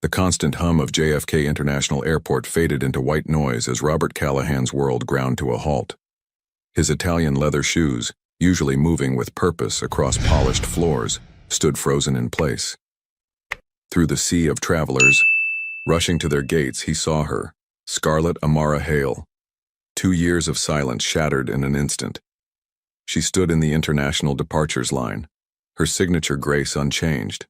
The constant hum of JFK International Airport faded into white noise as Robert Callahan's world ground to a halt. His Italian leather shoes, usually moving with purpose across polished floors, stood frozen in place. Through the sea of travelers, rushing to their gates, he saw her, Scarlett Amara Hale. 2 years of silence shattered in an instant. She stood in the international departures line, her signature grace unchanged.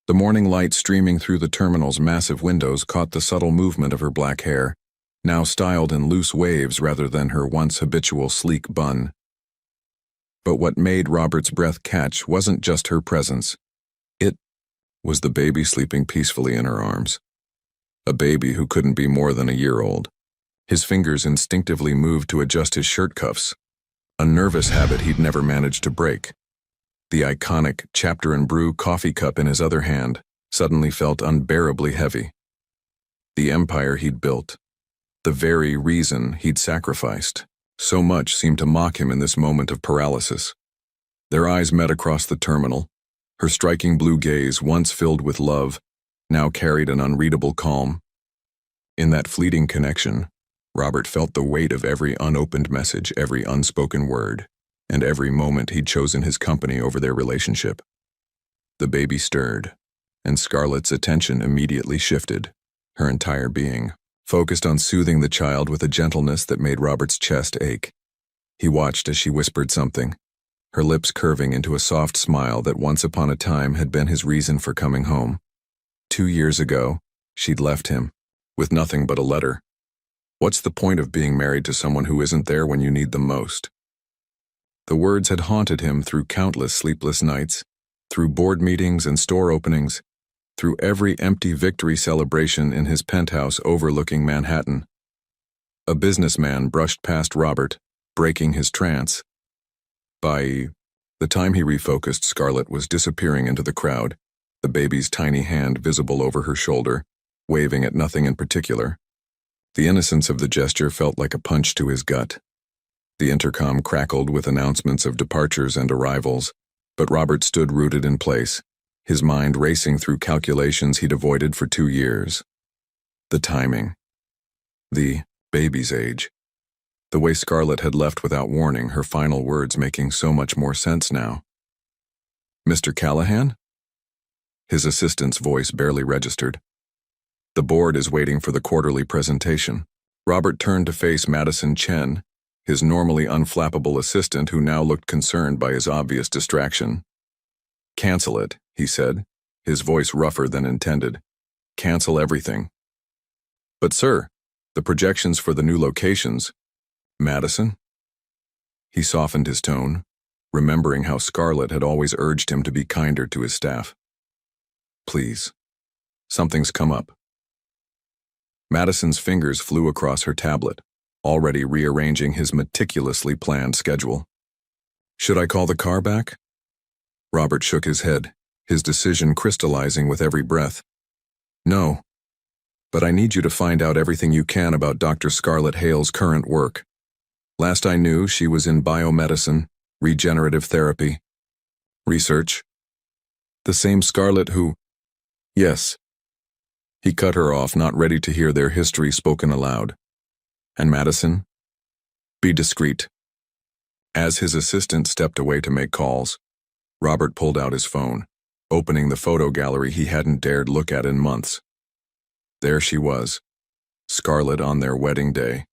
The morning light streaming through the terminal's massive windows caught the subtle movement of her black hair, now styled in loose waves rather than her once habitual sleek bun. But what made Robert's breath catch wasn't just her presence. It was the baby sleeping peacefully in her arms. A baby who couldn't be more than a year old. His fingers instinctively moved to adjust his shirt cuffs, a nervous habit he'd never managed to break. The iconic Chapter and Brew coffee cup in his other hand suddenly felt unbearably heavy. The empire he'd built, the very reason he'd sacrificed, so much seemed to mock him in this moment of paralysis. Their eyes met across the terminal, her striking blue gaze, once filled with love, now carried an unreadable calm. In that fleeting connection, Robert felt the weight of every unopened message, every unspoken word, and every moment he'd chosen his company over their relationship. The baby stirred, and Scarlett's attention immediately shifted, her entire being focused on soothing the child with a gentleness that made Robert's chest ache. He watched as she whispered something, her lips curving into a soft smile that once upon a time had been his reason for coming home. 2 years ago, she'd left him, with nothing but a letter. What's the point of being married to someone who isn't there when you need them most? The words had haunted him through countless sleepless nights, through board meetings and store openings, through every empty victory celebration in his penthouse overlooking Manhattan. A businessman brushed past Robert, breaking his trance. By the time he refocused, Scarlett was disappearing into the crowd, the baby's tiny hand visible over her shoulder, waving at nothing in particular. The innocence of the gesture felt like a punch to his gut. The intercom crackled with announcements of departures and arrivals, but Robert stood rooted in place, his mind racing through calculations he'd avoided for 2 years. The timing. The baby's age. The way Scarlett had left without warning, her final words making so much more sense now. "Mr. Callahan?" His assistant's voice barely registered. "The board is waiting for the quarterly presentation." Robert turned to face Madison Chen, his normally unflappable assistant who now looked concerned by his obvious distraction. "Cancel it," he said, his voice rougher than intended. "Cancel everything." "But sir, the projections for the new locations..." "Madison?" He softened his tone, remembering how Scarlett had always urged him to be kinder to his staff. "Please. Something's come up." Madison's fingers flew across her tablet, already rearranging his meticulously planned schedule. "Should I call the car back?" Robert shook his head, his decision crystallizing with every breath. "No. But I need you to find out everything you can about Dr. Scarlett Hale's current work. Last I knew, she was in biomedicine, regenerative therapy. Research. The same Scarlett who..." "Yes." He cut her off, not ready to hear their history spoken aloud. "And Madison? Be discreet." As his assistant stepped away to make calls, Robert pulled out his phone, opening the photo gallery he hadn't dared look at in months. There she was, Scarlett on their wedding day,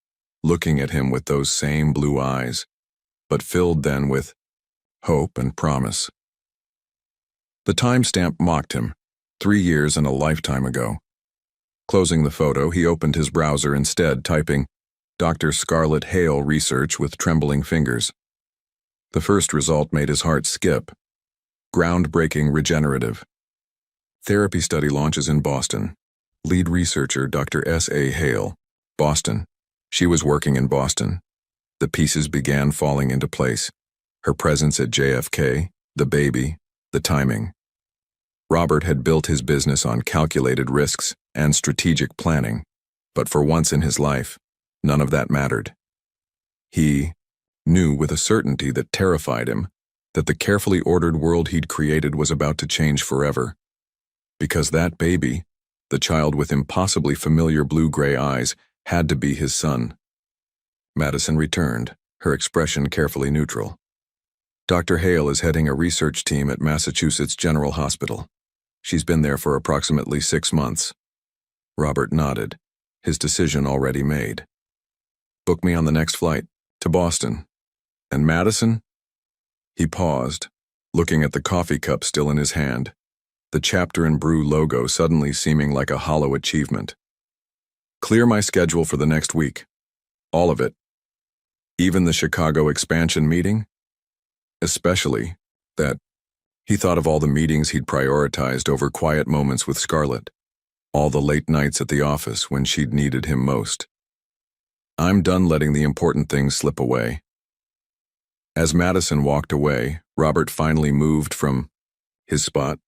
looking at him with those same blue eyes, but filled then with hope and promise. The timestamp mocked him, 3 years and a lifetime ago. Closing the photo, he opened his browser instead, typing Dr. Scarlett Hale research with trembling fingers. The first result made his heart skip. Groundbreaking regenerative. Therapy study launches in Boston. Lead researcher Dr. S.A. Hale, Boston. She was working in Boston. The pieces began falling into place. Her presence at JFK, the baby, the timing. Robert had built his business on calculated risks and strategic planning, but for once in his life, none of that mattered. He knew with a certainty that terrified him that the carefully ordered world he'd created was about to change forever. Because that baby, The child with impossibly familiar blue-gray eyes had to be his son. Madison returned, her expression carefully neutral. Dr. Hale is heading a research team at Massachusetts General Hospital. She's been there for approximately 6 months. Robert nodded, his decision already made. Book me on the next flight, to Boston. And Madison? He paused, looking at the coffee cup still in his hand, the Chapter and Brew logo suddenly seeming like a hollow achievement. Clear my schedule for the next week. All of it. Even the Chicago expansion meeting? Especially that he thought of all the meetings he'd prioritized over quiet moments with Scarlett, all the late nights at the office when she'd needed him most. I'm done letting the important things slip away. As Madison walked away, Robert finally moved from his spot,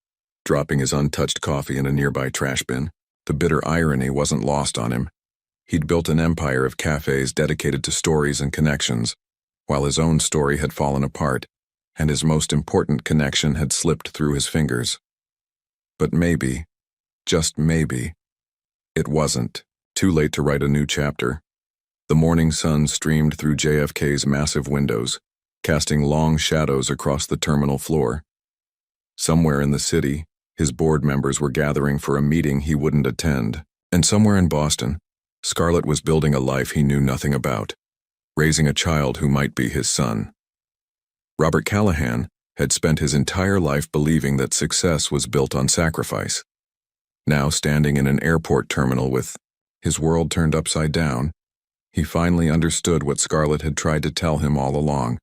dropping his untouched coffee in a nearby trash bin. The bitter irony wasn't lost on him. He'd built an empire of cafes dedicated to stories and connections, while his own story had fallen apart, and his most important connection had slipped through his fingers. But maybe, just maybe, it wasn't too late to write a new chapter. The morning sun streamed through JFK's massive windows, casting long shadows across the terminal floor. Somewhere in the city, his board members were gathering for a meeting he wouldn't attend. And somewhere in Boston, Scarlett was building a life he knew nothing about, raising a child who might be his son. Robert Callahan had spent his entire life believing that success was built on sacrifice. Now, standing in an airport terminal with his world turned upside down, he finally understood what Scarlett had tried to tell him all along.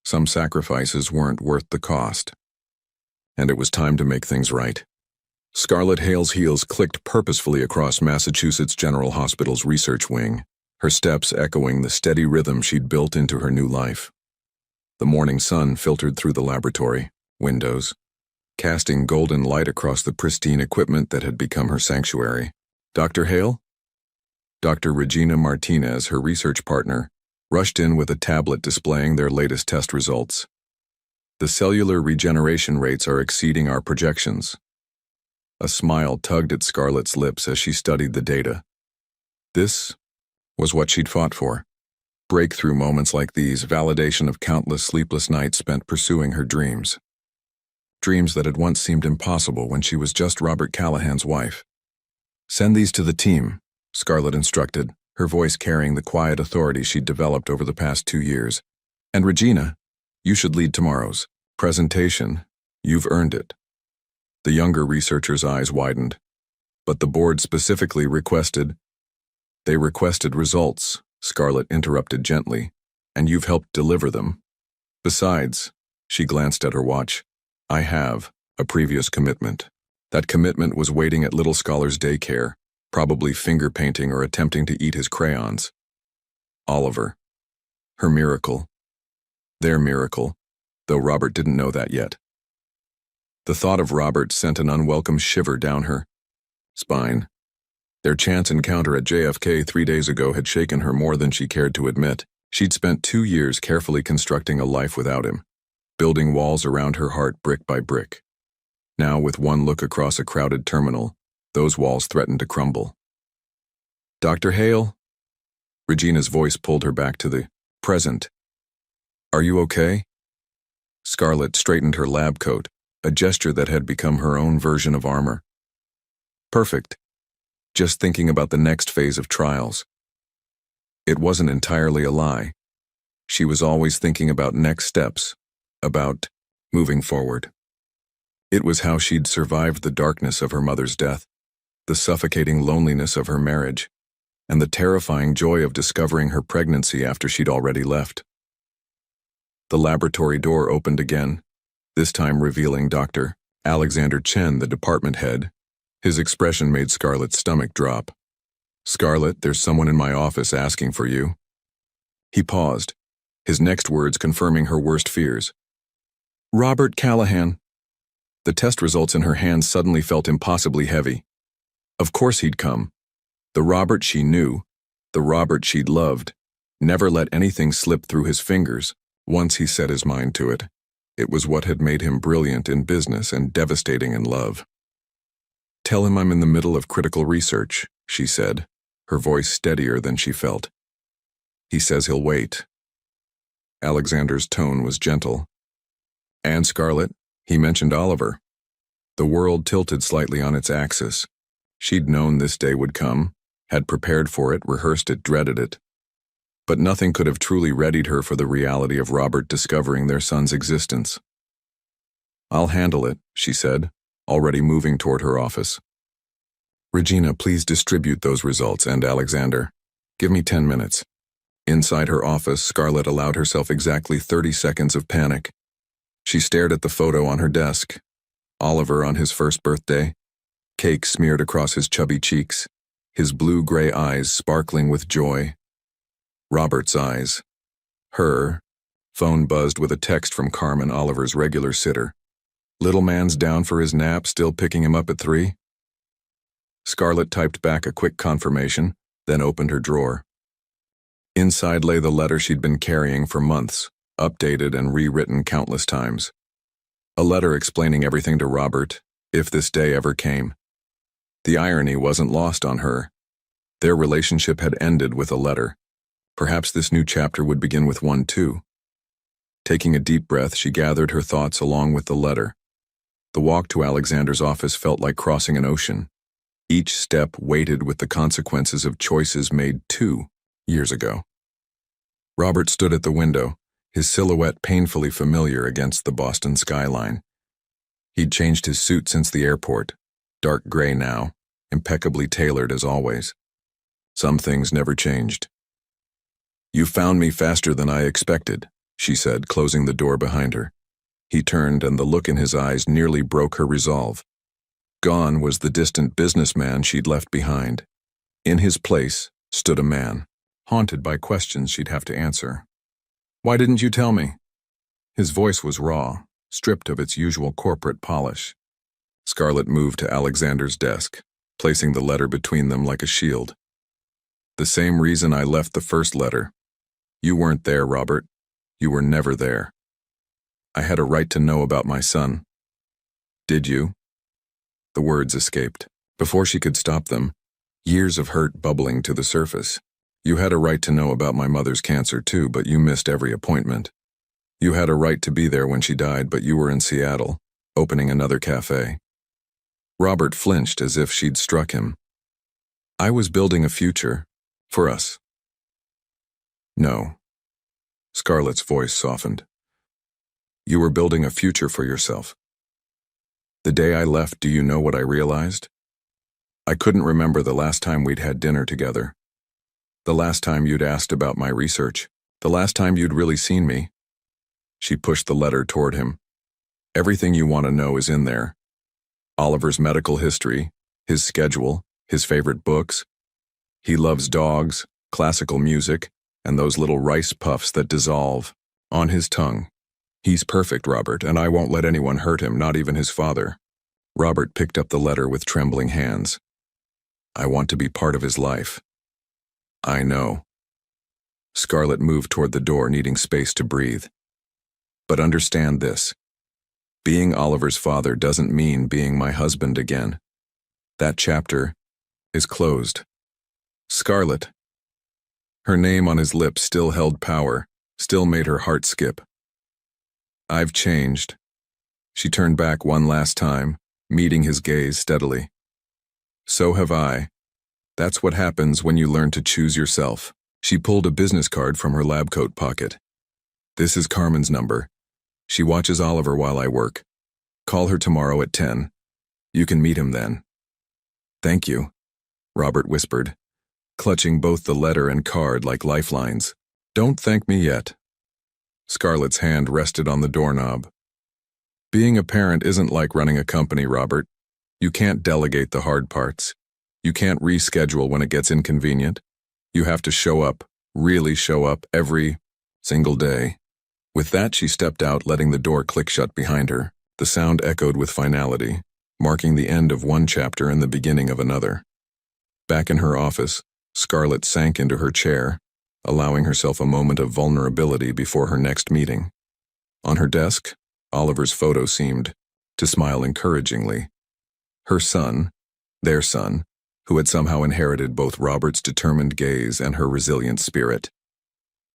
Some sacrifices weren't worth the cost. And it was time to make things right. Scarlett Hale's heels clicked purposefully across Massachusetts General Hospital's research wing, her steps echoing the steady rhythm she'd built into her new life. The morning sun filtered through the laboratory windows, casting golden light across the pristine equipment that had become her sanctuary. Dr. Hale? Dr. Regina Martinez, her research partner, rushed in with a tablet displaying their latest test results. The cellular regeneration rates are exceeding our projections. A smile tugged at Scarlett's lips as she studied the data. This was what she'd fought for. Breakthrough moments like these, validation of countless sleepless nights spent pursuing her dreams. Dreams that had once seemed impossible when she was just Robert Callahan's wife. Send these to the team, Scarlett instructed, her voice carrying the quiet authority she'd developed over the past 2 years. And Regina, you should lead tomorrow's presentation. You've earned it. The younger researcher's eyes widened. But the board specifically requested. They requested results, Scarlett interrupted gently, and you've helped deliver them. Besides, she glanced at her watch, I have a previous commitment. That commitment was waiting at Little Scholar's daycare, probably finger painting or attempting to eat his crayons. Oliver. Her miracle. Their miracle, though Robert didn't know that yet. The thought of Robert sent an unwelcome shiver down her spine. Their chance encounter at JFK 3 days ago had shaken her more than she cared to admit. She'd spent 2 years carefully constructing a life without him, building walls around her heart brick by brick. Now, with one look across a crowded terminal, those walls threatened to crumble. Dr. Hale? Regina's voice pulled her back to the present. Are you okay? Scarlett straightened her lab coat, a gesture that had become her own version of armor. Perfect. Just thinking about the next phase of trials. It wasn't entirely a lie. She was always thinking about next steps, about moving forward. It was how she'd survived the darkness of her mother's death, the suffocating loneliness of her marriage, and the terrifying joy of discovering her pregnancy after she'd already left. The laboratory door opened again, this time revealing Dr. Alexander Chen, the department head. His expression made Scarlett's stomach drop. Scarlett, there's someone in my office asking for you. He paused, his next words confirming her worst fears. Robert Callahan. The test results in her hands suddenly felt impossibly heavy. Of course he'd come. The Robert she knew, the Robert she'd loved, never let anything slip through his fingers once he set his mind to it. It was what had made him brilliant in business and devastating in love. Tell him I'm in the middle of critical research, she said, her voice steadier than she felt. He says he'll wait. Alexander's tone was gentle. And Scarlett, he mentioned Oliver. The world tilted slightly on its axis. She'd known this day would come, had prepared for it, rehearsed it, dreaded it. But nothing could have truly readied her for the reality of Robert discovering their son's existence. I'll handle it, she said, already moving toward her office. Regina, please distribute those results, and Alexander. Give me 10 minutes. Inside her office, Scarlett allowed herself exactly 30 seconds of panic. She stared at the photo on her desk. Oliver on his first birthday, cake smeared across his chubby cheeks, his blue-gray eyes sparkling with joy. Robert's eyes. Her. Phone buzzed with a text from Carmen, Oliver's regular sitter. Little man's down for his nap, still picking him up at 3? Scarlett typed back a quick confirmation, then opened her drawer. Inside lay the letter she'd been carrying for months, updated and rewritten countless times. A letter explaining everything to Robert, if this day ever came. The irony wasn't lost on her. Their relationship had ended with a letter. Perhaps this new chapter would begin with one too. Taking a deep breath, she gathered her thoughts along with the letter. The walk to Alexander's office felt like crossing an ocean. Each step weighted with the consequences of choices made 2 years ago. Robert stood at the window, his silhouette painfully familiar against the Boston skyline. He'd changed his suit since the airport, dark gray now, impeccably tailored as always. Some things never changed. You found me faster than I expected, she said, closing the door behind her. He turned, and the look in his eyes nearly broke her resolve. Gone was the distant businessman she'd left behind. In his place stood a man, haunted by questions she'd have to answer. Why didn't you tell me? His voice was raw, stripped of its usual corporate polish. Scarlett moved to Alexander's desk, placing the letter between them like a shield. The same reason I left the first letter. You weren't there, Robert. You were never there. I had a right to know about my son. Did you? The words escaped. Before she could stop them, years of hurt bubbling to the surface. You had a right to know about my mother's cancer too, but you missed every appointment. You had a right to be there when she died, but you were in Seattle, opening another cafe. Robert flinched as if she'd struck him. I was building a future. For us. No. Scarlett's voice softened. You were building a future for yourself. The day I left, do you know what I realized? I couldn't remember the last time we'd had dinner together. The last time you'd asked about my research. The last time you'd really seen me. She pushed the letter toward him. Everything you want to know is in there. Oliver's medical history, his schedule, his favorite books. He loves dogs, classical music, and those little rice puffs that dissolve on his tongue. He's perfect, Robert, and I won't let anyone hurt him, not even his father. Robert picked up the letter with trembling hands. I want to be part of his life. I know. Scarlett moved toward the door, needing space to breathe. But understand this. Being Oliver's father doesn't mean being my husband again. That chapter is closed. Scarlett. Her name on his lips still held power, still made her heart skip. I've changed. She turned back one last time, meeting his gaze steadily. So have I. That's what happens when you learn to choose yourself. She pulled a business card from her lab coat pocket. This is Carmen's number. She watches Oliver while I work. Call her tomorrow at 10. You can meet him then. Thank you, Robert whispered, clutching both the letter and card like lifelines. Don't thank me yet. Scarlett's hand rested on the doorknob. Being a parent isn't like running a company, Robert. You can't delegate the hard parts. You can't reschedule when it gets inconvenient. You have to show up, really show up, every single day. With that, she stepped out, letting the door click shut behind her. The sound echoed with finality, marking the end of one chapter and the beginning of another. Back in her office, Scarlett sank into her chair, allowing herself a moment of vulnerability before her next meeting. On her desk, Oliver's photo seemed to smile encouragingly. Her son, their son, who had somehow inherited both Robert's determined gaze and her resilient spirit.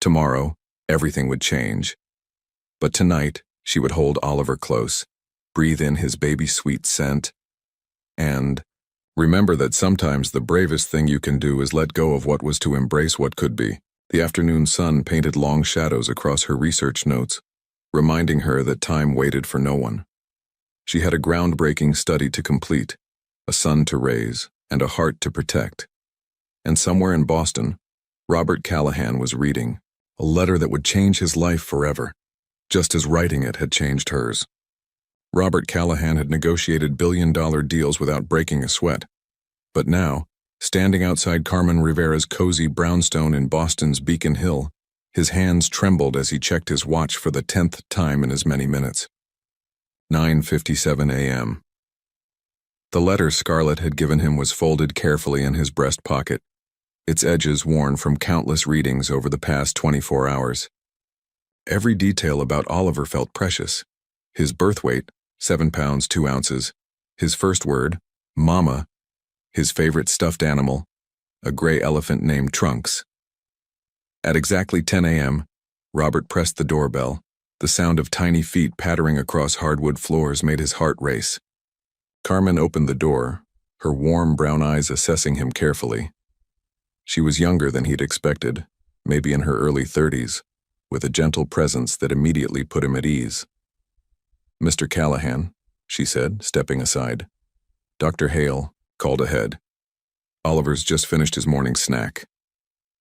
Tomorrow, everything would change. But tonight, she would hold Oliver close, breathe in his baby-sweet scent, and remember that sometimes the bravest thing you can do is let go of what was to embrace what could be. The afternoon sun painted long shadows across her research notes, reminding her that time waited for no one. She had a groundbreaking study to complete, a son to raise, and a heart to protect. And somewhere in Boston, Robert Callahan was reading a letter that would change his life forever, just as writing it had changed hers. Robert Callahan had negotiated billion-dollar deals without breaking a sweat. But now, standing outside Carmen Rivera's cozy brownstone in Boston's Beacon Hill, his hands trembled as he checked his watch for the 10th time in as many minutes. 9:57 a.m. The letter Scarlett had given him was folded carefully in his breast pocket, its edges worn from countless readings over the past 24 hours. Every detail about Oliver felt precious. His birth weight, 7 pounds 2 ounces, his first word, Mama, his favorite stuffed animal, a gray elephant named Trunks. At exactly 10 a.m., Robert pressed the doorbell. The sound of tiny feet pattering across hardwood floors made his heart race. Carmen opened the door, her warm brown eyes assessing him carefully. She was younger than he'd expected, maybe in her early 30s, with a gentle presence that immediately put him at ease. "Mr. Callahan," she said, stepping aside. "Dr. Hale called ahead. Oliver's just finished his morning snack."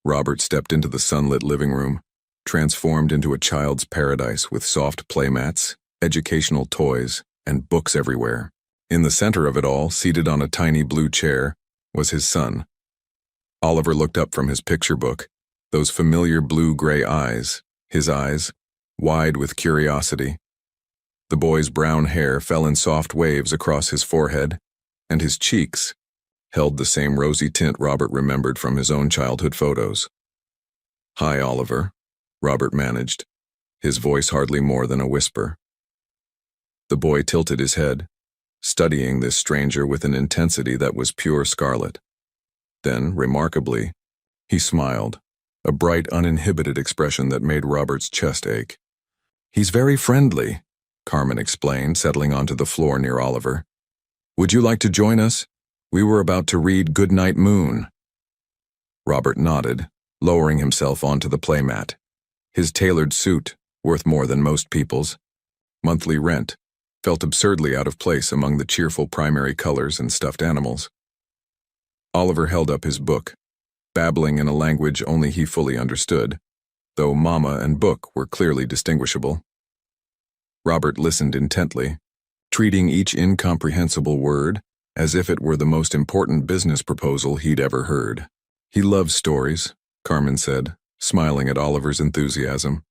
Robert stepped into the sunlit living room, transformed into a child's paradise with soft playmats, educational toys, and books everywhere. In the center of it all, seated on a tiny blue chair, was his son. Oliver looked up from his picture book, those familiar blue-gray eyes, his eyes, wide with curiosity. The boy's brown hair fell in soft waves across his forehead, and his cheeks held the same rosy tint Robert remembered from his own childhood photos. "Hi, Oliver," Robert managed, his voice hardly more than a whisper. The boy tilted his head, studying this stranger with an intensity that was pure Scarlet. Then, remarkably, he smiled, a bright, uninhibited expression that made Robert's chest ache. "He's very friendly," Carmen explained, settling onto the floor near Oliver. "Would you like to join us? We were about to read Goodnight Moon." Robert nodded, lowering himself onto the playmat. His tailored suit, worth more than most people's, monthly rent, felt absurdly out of place among the cheerful primary colors and stuffed animals. Oliver held up his book, babbling in a language only he fully understood, though Mama and book were clearly distinguishable. Robert listened intently, treating each incomprehensible word as if it were the most important business proposal he'd ever heard. "He loves stories," Carmen said, smiling at Oliver's enthusiasm.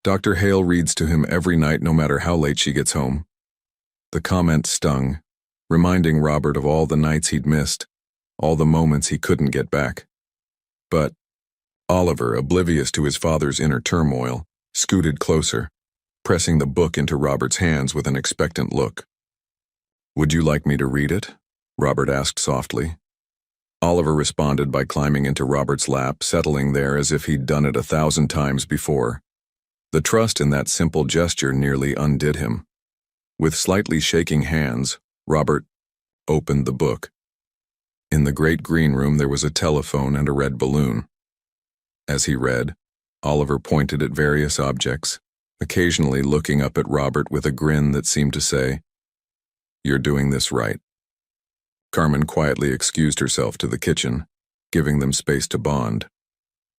"Dr. Hale reads to him every night no matter how late she gets home." The comment stung, reminding Robert of all the nights he'd missed, all the moments he couldn't get back. But Oliver, oblivious to his father's inner turmoil, scooted closer, pressing the book into Robert's hands with an expectant look. "Would you like me to read it?" Robert asked softly. Oliver responded by climbing into Robert's lap, settling there as if he'd done it 1,000 times before. The trust in that simple gesture nearly undid him. With slightly shaking hands, Robert opened the book. In the great green room there was a telephone and a red balloon. As he read, Oliver pointed at various objects, occasionally looking up at Robert with a grin that seemed to say, "You're doing this right." Carmen quietly excused herself to the kitchen, giving them space to bond.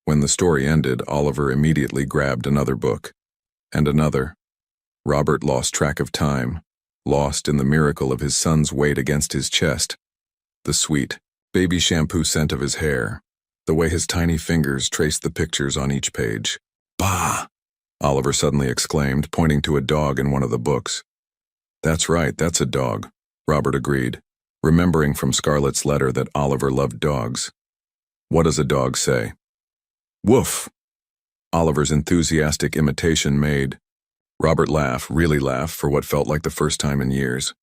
When the story ended, Oliver immediately grabbed another book, and another. Robert lost track of time, lost in the miracle of his son's weight against his chest, the sweet, baby shampoo scent of his hair, the way his tiny fingers traced the pictures on each page. "Bah!" Oliver suddenly exclaimed, pointing to a dog in one of the books. "That's right, that's a dog," Robert agreed, remembering from Scarlett's letter that Oliver loved dogs. "What does a dog say?" "Woof!" Oliver's enthusiastic imitation made Robert laugh, really laugh, for what felt like the first time in years.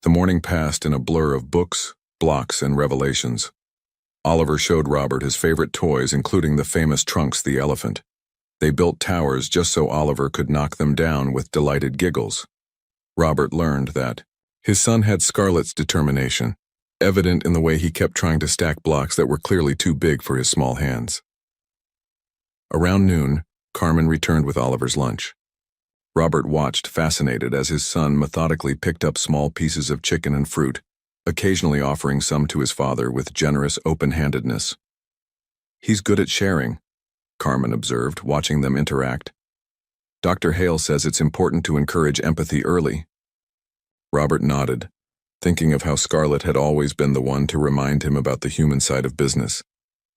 The morning passed in a blur of books, blocks, and revelations. Oliver showed Robert his favorite toys, including the famous Trunks the elephant. They built towers just so Oliver could knock them down with delighted giggles. Robert learned that his son had Scarlett's determination, evident in the way he kept trying to stack blocks that were clearly too big for his small hands. Around noon, Carmen returned with Oliver's lunch. Robert watched, fascinated, as his son methodically picked up small pieces of chicken and fruit, occasionally offering some to his father with generous open-handedness. "He's good at sharing," Carmen observed, watching them interact. "Dr. Hale says it's important to encourage empathy early." Robert nodded, thinking of how Scarlett had always been the one to remind him about the human side of business,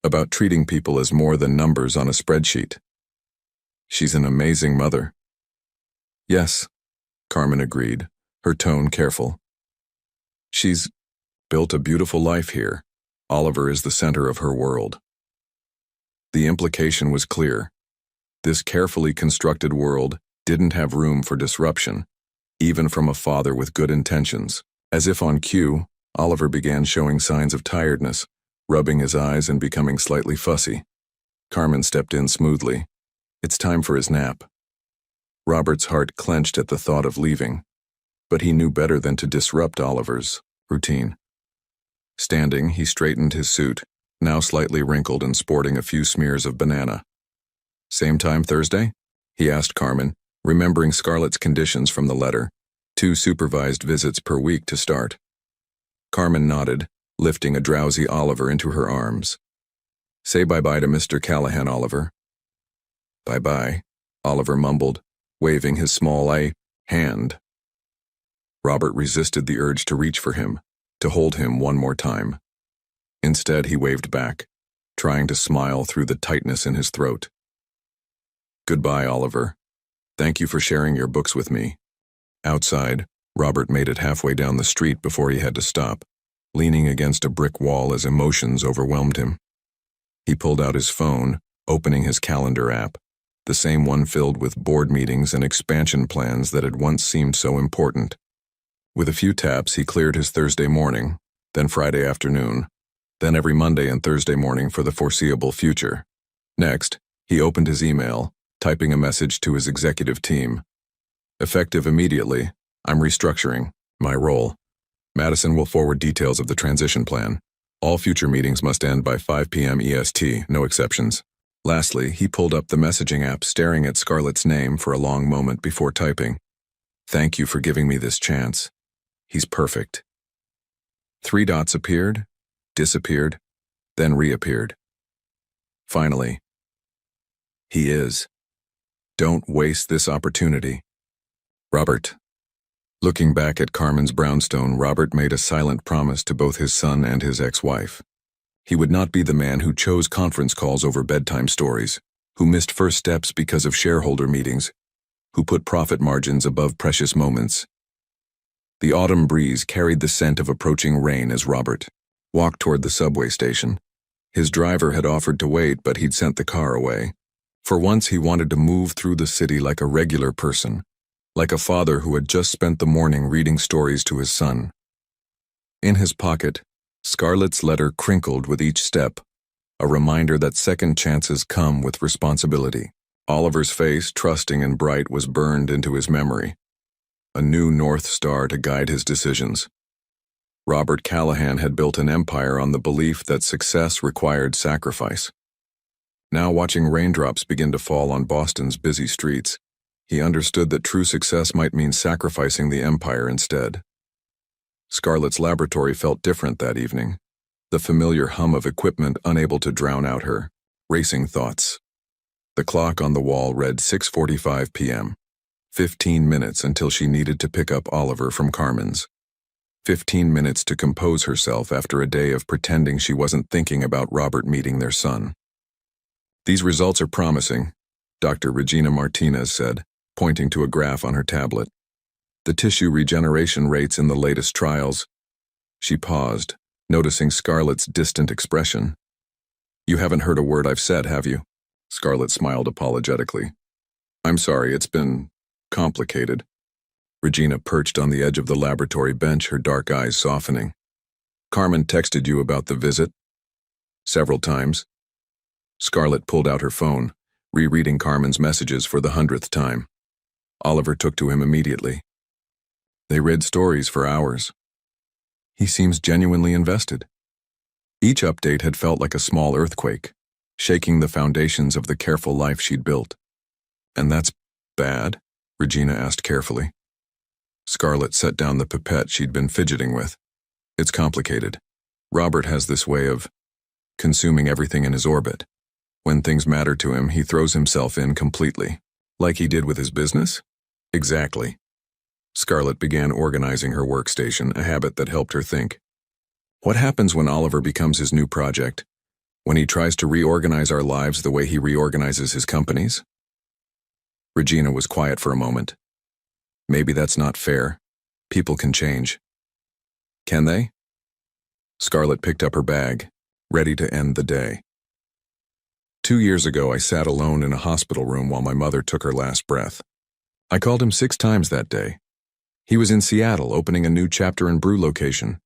about treating people as more than numbers on a spreadsheet. "She's an amazing mother." "Yes," Carmen agreed, her tone careful. "She's built a beautiful life here. Oliver is the center of her world." The implication was clear. This carefully constructed world didn't have room for disruption, even from a father with good intentions. As if on cue, Oliver began showing signs of tiredness, rubbing his eyes and becoming slightly fussy. Carmen stepped in smoothly. "It's time for his nap." Robert's heart clenched at the thought of leaving, but he knew better than to disrupt Oliver's routine. Standing, he straightened his suit, now slightly wrinkled and sporting a few smears of banana. "Same time Thursday?" he asked Carmen, remembering Scarlett's conditions from the letter, 2 supervised visits per week to start. Carmen nodded, lifting a drowsy Oliver into her arms. "Say bye-bye to Mr. Callahan, Oliver." "Bye-bye," Oliver mumbled, waving his small hand. Robert resisted the urge to reach for him, to hold him one more time. Instead, he waved back, trying to smile through the tightness in his throat. "Goodbye, Oliver. Thank you for sharing your books with me." Outside, Robert made it halfway down the street before he had to stop, leaning against a brick wall as emotions overwhelmed him. He pulled out his phone, opening his calendar app, the same one filled with board meetings and expansion plans that had once seemed so important. With a few taps, he cleared his Thursday morning, then Friday afternoon, then every Monday and Thursday morning for the foreseeable future. Next, he opened his email, typing a message to his executive team. "Effective immediately, I'm restructuring my role. Madison will forward details of the transition plan. All future meetings must end by 5 p.m. EST, no exceptions." Lastly, he pulled up the messaging app, staring at Scarlett's name for a long moment before typing. "Thank you for giving me this chance. He's perfect." 3 dots appeared, disappeared, then reappeared. Finally, "He is. Don't waste this opportunity." Robert. Looking back at Carmen's brownstone, Robert made a silent promise to both his son and his ex-wife. He would not be the man who chose conference calls over bedtime stories, who missed first steps because of shareholder meetings, who put profit margins above precious moments. The autumn breeze carried the scent of approaching rain as Robert walked toward the subway station. His driver had offered to wait, but he'd sent the car away. For once, he wanted to move through the city like a regular person, like a father who had just spent the morning reading stories to his son. In his pocket, Scarlett's letter crinkled with each step, a reminder that second chances come with responsibility. Oliver's face, trusting and bright, was burned into his memory, a new North Star to guide his decisions. Robert Callahan had built an empire on the belief that success required sacrifice. Now, watching raindrops begin to fall on Boston's busy streets, he understood that true success might mean sacrificing the empire instead. Scarlett's laboratory felt different that evening, the familiar hum of equipment unable to drown out her racing thoughts. The clock on the wall read 6:45 p.m., 15 minutes until she needed to pick up Oliver from Carmen's. 15 minutes to compose herself after a day of pretending she wasn't thinking about Robert meeting their son. "These results are promising," Dr. Regina Martinez said, pointing to a graph on her tablet. "The tissue regeneration rates in the latest trials." She paused, noticing Scarlett's distant expression. "You haven't heard a word I've said, have you?" Scarlett smiled apologetically. "I'm sorry, it's been complicated." Regina perched on the edge of the laboratory bench, her dark eyes softening. Carmen texted you about the visit? Several times. Scarlett pulled out her phone, rereading Carmen's messages for the 100th time. Oliver took to him immediately. They read stories for hours. He seems genuinely invested. Each update had felt like a small earthquake, shaking the foundations of the careful life she'd built. And that's bad? Regina asked carefully. Scarlett set down the pipette she'd been fidgeting with. It's complicated. Robert has this way of consuming everything in his orbit. When things matter to him, he throws himself in completely. Like he did with his business? Exactly. Scarlett began organizing her workstation, a habit that helped her think. What happens when Oliver becomes his new project? When he tries to reorganize our lives the way he reorganizes his companies? Regina was quiet for a moment. Maybe that's not fair. People can change. Can they? Scarlett picked up her bag, ready to end the day. 2 years ago, I sat alone in a hospital room while my mother took her last breath. I called him 6 times that day. He was in Seattle, opening a new Chapter and Brew location.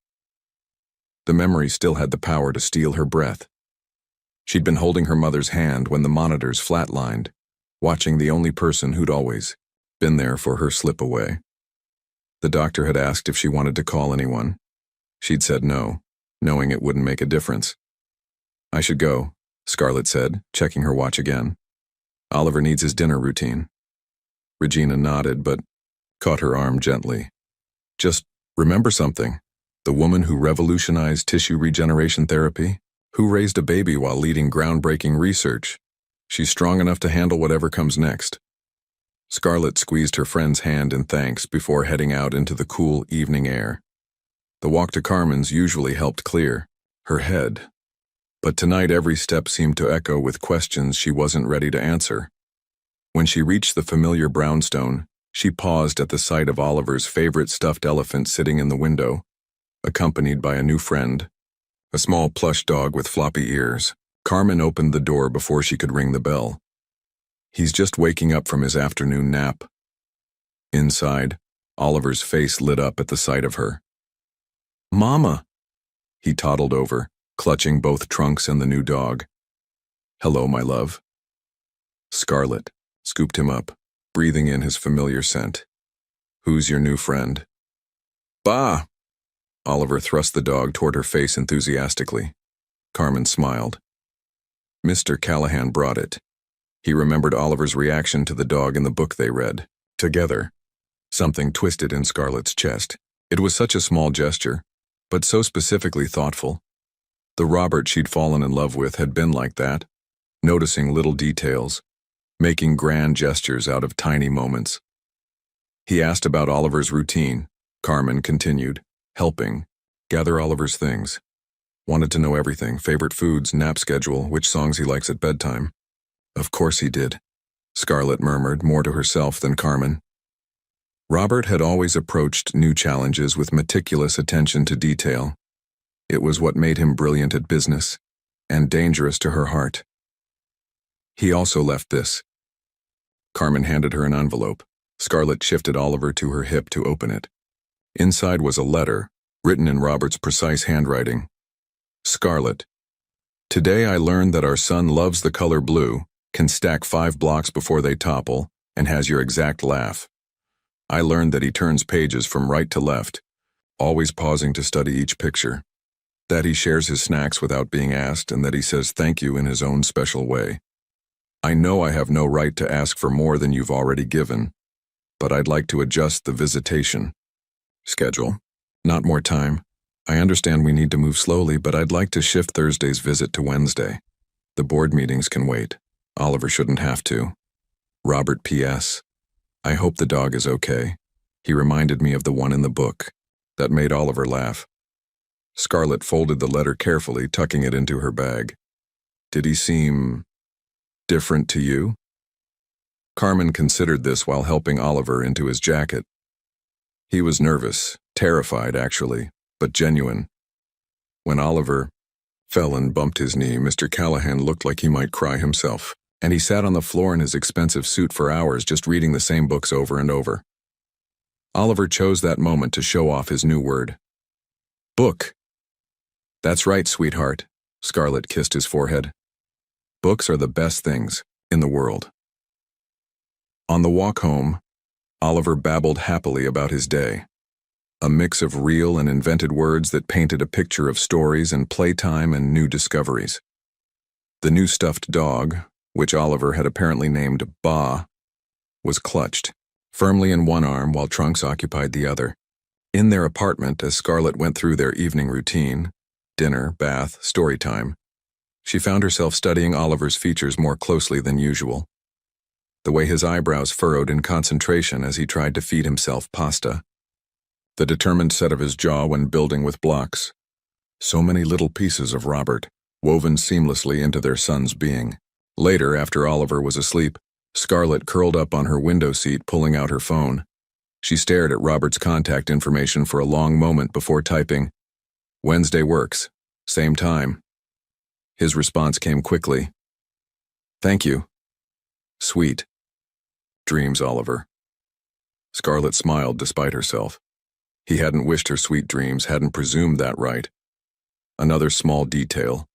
The memory still had the power to steal her breath. She'd been holding her mother's hand when the monitors flatlined, watching the only person who'd always been there for her slip away. The doctor had asked if she wanted to call anyone. She'd said no, knowing it wouldn't make a difference. I should go, Scarlett said, checking her watch again. Oliver needs his dinner routine. Regina nodded, but caught her arm gently. Just remember something. The woman who revolutionized tissue regeneration therapy, who raised a baby while leading groundbreaking research. She's strong enough to handle whatever comes next. Scarlett squeezed her friend's hand in thanks before heading out into the cool evening air. The walk to Carmen's usually helped clear her head, but tonight every step seemed to echo with questions she wasn't ready to answer. When she reached the familiar brownstone, she paused at the sight of Oliver's favorite stuffed elephant sitting in the window, accompanied by a new friend, a small plush dog with floppy ears. Carmen opened the door before she could ring the bell. He's just waking up from his afternoon nap. Inside, Oliver's face lit up at the sight of her. Mama! He toddled over, clutching both Trunks and the new dog. Hello, my love. Scarlett scooped him up, breathing in his familiar scent. Who's your new friend? Bah! Oliver thrust the dog toward her face enthusiastically. Carmen smiled. Mr. Callahan brought it. He remembered Oliver's reaction to the dog in the book they read. Together. Something twisted in Scarlett's chest. It was such a small gesture, but so specifically thoughtful. The Robert she'd fallen in love with had been like that, noticing little details, making grand gestures out of tiny moments. He asked about Oliver's routine. Carmen continued, helping, gather Oliver's things. Wanted to know everything, favorite foods, nap schedule, which songs he likes at bedtime. Of course he did, Scarlett murmured, more to herself than Carmen. Robert had always approached new challenges with meticulous attention to detail. It was what made him brilliant at business, and dangerous to her heart. He also left this. Carmen handed her an envelope. Scarlett shifted Oliver to her hip to open it. Inside was a letter, written in Robert's precise handwriting. Scarlett, today I learned that our son loves the color blue, can stack 5 blocks before they topple, and has your exact laugh. I learned that he turns pages from right to left, always pausing to study each picture. That he shares his snacks without being asked, and that he says thank you in his own special way. I know I have no right to ask for more than you've already given, but I'd like to adjust the visitation schedule. Not more time. I understand we need to move slowly, but I'd like to shift Thursday's visit to Wednesday. The board meetings can wait. Oliver shouldn't have to. Robert P.S. I hope the dog is okay. He reminded me of the one in the book. That made Oliver laugh. Scarlett folded the letter carefully, tucking it into her bag. Did he seem different to you? Carmen considered this while helping Oliver into his jacket. He was nervous, terrified actually, but genuine. When Oliver fell and bumped his knee, Mr. Callahan looked like he might cry himself, and he sat on the floor in his expensive suit for hours just reading the same books over and over. Oliver chose that moment to show off his new word. Book. That's right, sweetheart. Scarlett kissed his forehead. Books are the best things in the world. On the walk home, Oliver babbled happily about his day. A mix of real and invented words that painted a picture of stories and playtime and new discoveries. The new stuffed dog, which Oliver had apparently named Ba, was clutched, firmly in one arm while Trunks occupied the other. In their apartment, as Scarlett went through their evening routine, dinner, bath, story time, she found herself studying Oliver's features more closely than usual. The way his eyebrows furrowed in concentration as he tried to feed himself pasta. The determined set of his jaw when building with blocks. So many little pieces of Robert, woven seamlessly into their son's being. Later, after Oliver was asleep, Scarlett curled up on her window seat, pulling out her phone. She stared at Robert's contact information for a long moment before typing, "Wednesday works. Same time." His response came quickly. "Thank you. Sweet dreams, Oliver." Scarlett smiled despite herself. He hadn't wished her sweet dreams, hadn't presumed that right. Another small detail.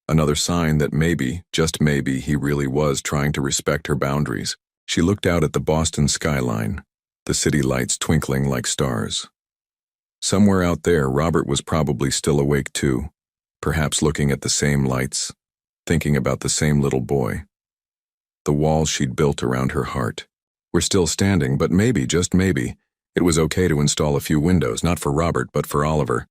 Another sign that maybe, just maybe, he really was trying to respect her boundaries. She looked out at the Boston skyline, the city lights twinkling like stars. Somewhere out there, Robert was probably still awake too, perhaps looking at the same lights, thinking about the same little boy. The walls she'd built around her heart were still standing, but maybe, just maybe, it was okay to install a few windows, not for Robert, but for Oliver.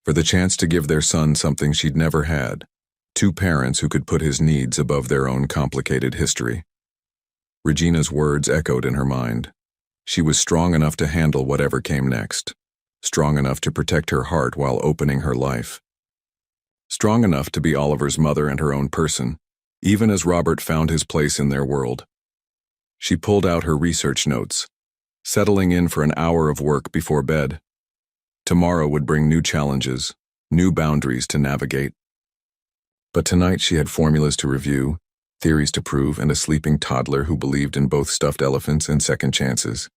For the chance to give their son something she'd never had. Two parents who could put his needs above their own complicated history. Regina's words echoed in her mind. She was strong enough to handle whatever came next. Strong enough to protect her heart while opening her life. Strong enough to be Oliver's mother and her own person, even as Robert found his place in their world. She pulled out her research notes, settling in for an hour of work before bed. Tomorrow would bring new challenges, new boundaries to navigate. But tonight she had formulas to review, theories to prove, and a sleeping toddler who believed in both stuffed elephants and second chances.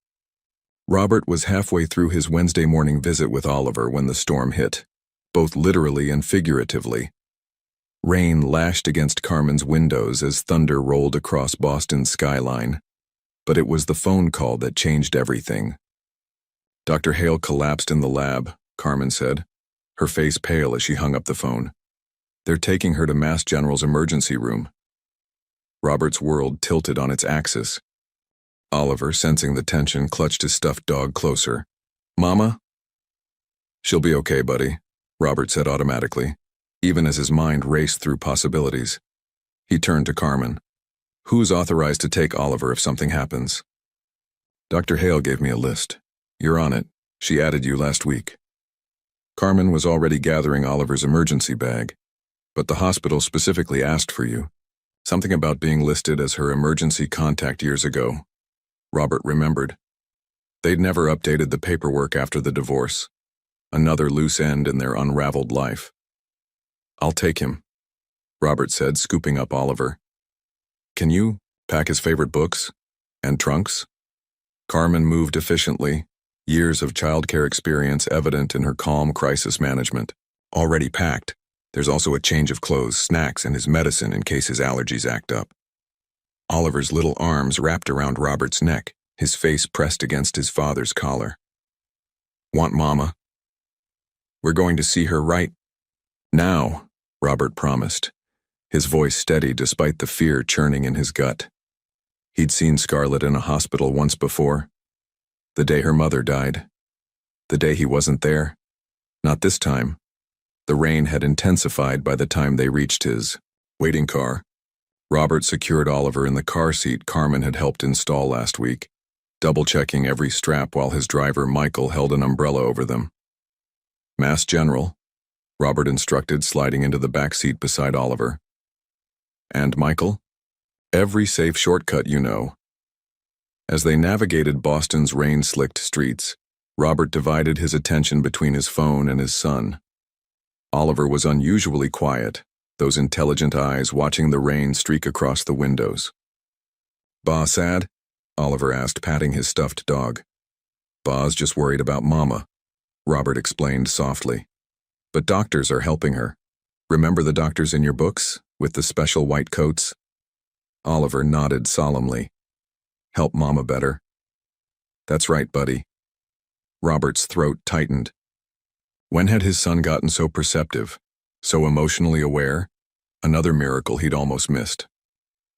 Robert was halfway through his Wednesday morning visit with Oliver when the storm hit, both literally and figuratively. Rain lashed against Carmen's windows as thunder rolled across Boston's skyline. But it was the phone call that changed everything. "Dr. Hale collapsed in the lab," Carmen said, her face pale as she hung up the phone. "They're taking her to Mass General's emergency room." Robert's world tilted on its axis. Oliver, sensing the tension, clutched his stuffed dog closer. "Mama?" "She'll be okay, buddy," Robert said automatically, even as his mind raced through possibilities. He turned to Carmen. "Who's authorized to take Oliver if something happens?" "Dr. Hale gave me a list. You're on it. She added you last week." Carmen was already gathering Oliver's emergency bag, but the hospital specifically asked for you. Something about being listed as her emergency contact years ago. Robert remembered. They'd never updated the paperwork after the divorce. Another loose end in their unraveled life. "I'll take him," Robert said, scooping up Oliver. "Can you pack his favorite books? And trunks?" Carmen moved efficiently, years of childcare experience evident in her calm crisis management. "Already packed. There's also a change of clothes, snacks, and his medicine in case his allergies act up." Oliver's little arms wrapped around Robert's neck, his face pressed against his father's collar. "Want Mama? We're going to see her right now," Robert promised, his voice steady despite the fear churning in his gut. He'd seen Scarlett in a hospital once before. The day her mother died. The day he wasn't there. Not this time. The rain had intensified by the time they reached his waiting car. Robert secured Oliver in the car seat Carmen had helped install last week, double-checking every strap while his driver Michael held an umbrella over them. "Mass General," Robert instructed, sliding into the back seat beside Oliver. "And Michael? Every safe shortcut you know." As they navigated Boston's rain-slicked streets, Robert divided his attention between his phone and his son. Oliver was unusually quiet, those intelligent eyes watching the rain streak across the windows. "Ba sad?" Oliver asked, patting his stuffed dog. "Ba's just worried about Mama," Robert explained softly. But doctors are helping her. Remember the doctors in your books, with the special white coats? Oliver nodded solemnly. Help Mama better. That's right, buddy. Robert's throat tightened. When had his son gotten so perceptive, so emotionally aware? Another miracle he'd almost missed.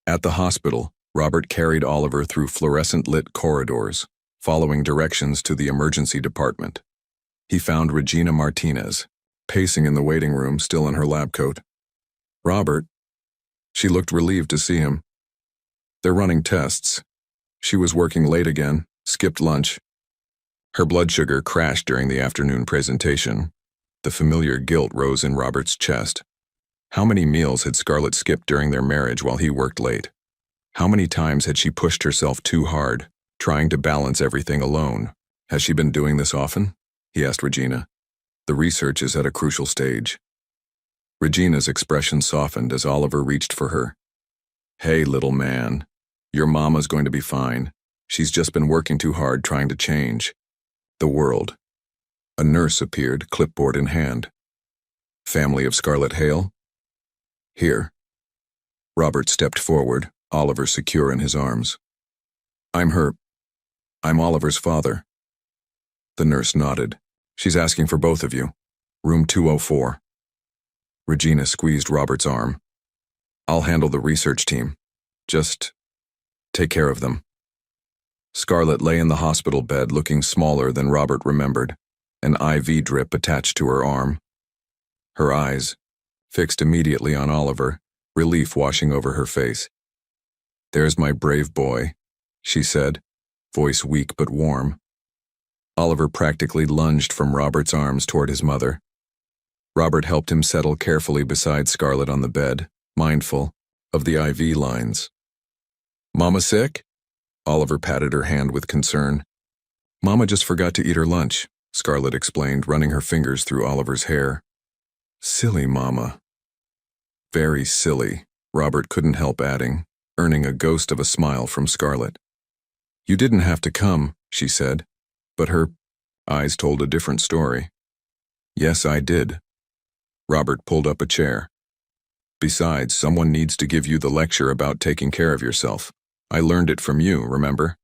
At the hospital, Robert carried Oliver through fluorescent-lit corridors, following directions to the emergency department. He found Regina Martinez, pacing in the waiting room, still in her lab coat. Robert. She looked relieved to see him. They're running tests. She was working late again, skipped lunch. Her blood sugar crashed during the afternoon presentation. The familiar guilt rose in Robert's chest. How many meals had Scarlett skipped during their marriage while he worked late? How many times had she pushed herself too hard, trying to balance everything alone? Has she been doing this often? He asked Regina. The research is at a crucial stage. Regina's expression softened as Oliver reached for her. Hey, little man. Your mama's going to be fine. She's just been working too hard trying to change the world. A nurse appeared, clipboard in hand. Family of Scarlett Hale? Here. Robert stepped forward, Oliver secure in his arms. I'm Oliver's father. The nurse nodded. She's asking for both of you. Room 204. Regina squeezed Robert's arm. I'll handle the research team. Just take care of them. Scarlett lay in the hospital bed looking smaller than Robert remembered, an IV drip attached to her arm. Her eyes, fixed immediately on Oliver, relief washing over her face. There's my brave boy, she said, voice weak but warm. Oliver practically lunged from Robert's arms toward his mother. Robert helped him settle carefully beside Scarlett on the bed, mindful of the IV lines. Mama sick? Oliver patted her hand with concern. Mama just forgot to eat her lunch, Scarlett explained, running her fingers through Oliver's hair. Silly Mama. Very silly, Robert couldn't help adding, earning a ghost of a smile from Scarlett. You didn't have to come, she said, but her eyes told a different story. Yes, I did. Robert pulled up a chair. Besides, someone needs to give you the lecture about taking care of yourself. I learned it from you, remember?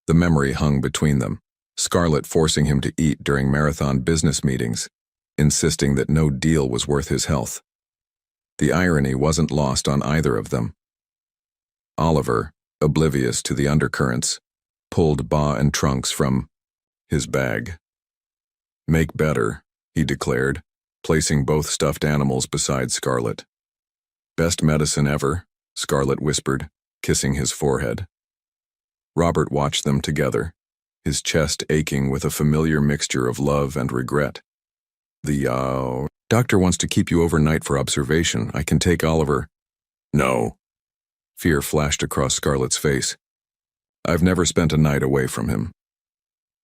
The memory hung between them, Scarlett forcing him to eat during marathon business meetings, insisting that no deal was worth his health. The irony wasn't lost on either of them. Oliver, oblivious to the undercurrents, pulled Ba and Trunks from his bag. Make better, he declared, placing both stuffed animals beside Scarlett. Best medicine ever, Scarlett whispered, kissing his forehead. Robert watched them together, his chest aching with a familiar mixture of love and regret. The doctor wants to keep you overnight for observation. I can take Oliver. No. Fear flashed across Scarlett's face. I've never spent a night away from him.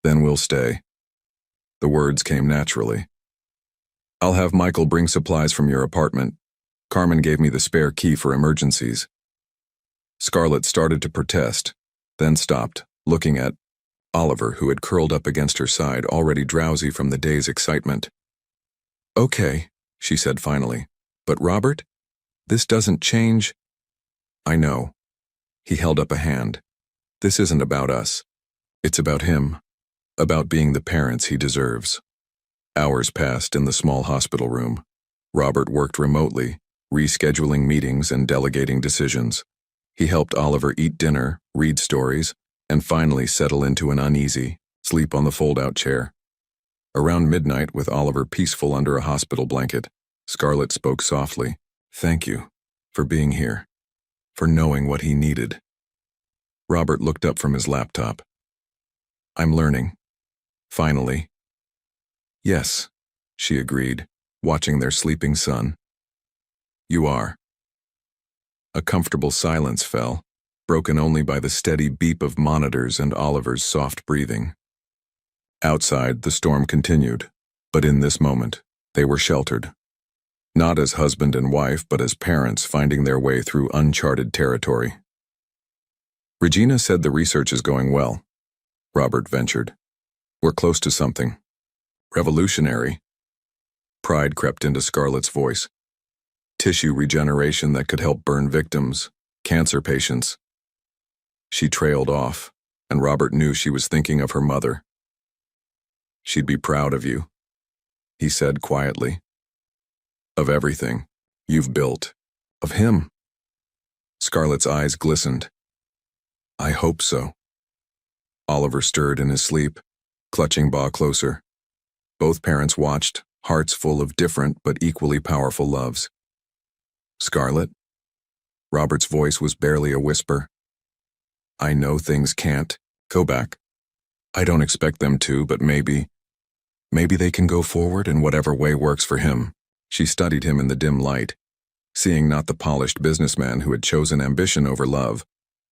Then we'll stay. The words came naturally. I'll have Michael bring supplies from your apartment. Carmen gave me the spare key for emergencies. Scarlett started to protest, then stopped, looking at Oliver, who had curled up against her side, already drowsy from the day's excitement. Okay, she said finally. But Robert, this doesn't change. I know. He held up a hand. This isn't about us. It's about him. About being the parents he deserves. Hours passed in the small hospital room. Robert worked remotely, rescheduling meetings and delegating decisions. He helped Oliver eat dinner, read stories, and finally settle into an uneasy, sleep on the fold-out chair. Around midnight, with Oliver peaceful under a hospital blanket, Scarlett spoke softly. Thank you for being here, for knowing what he needed. Robert looked up from his laptop. I'm learning. Finally. Yes, she agreed, watching their sleeping son. You are. A comfortable silence fell, broken only by the steady beep of monitors and Oliver's soft breathing. Outside, the storm continued, but in this moment, they were sheltered. Not as husband and wife, but as parents finding their way through uncharted territory. Regina said the research is going well, Robert ventured. We're close to something. Revolutionary. Pride crept into Scarlett's voice. Tissue regeneration that could help burn victims, cancer patients. She trailed off, and Robert knew she was thinking of her mother. "She'd be proud of you," he said quietly. "Of everything you've built. Of him." Scarlett's eyes glistened. "I hope so." Oliver stirred in his sleep, clutching Ba closer. Both parents watched, hearts full of different but equally powerful loves. "Scarlett?" Robert's voice was barely a whisper. "I know things can't go back. I don't expect them to, but maybe they can go forward in whatever way works for him." She studied him in the dim light, seeing not the polished businessman who had chosen ambition over love,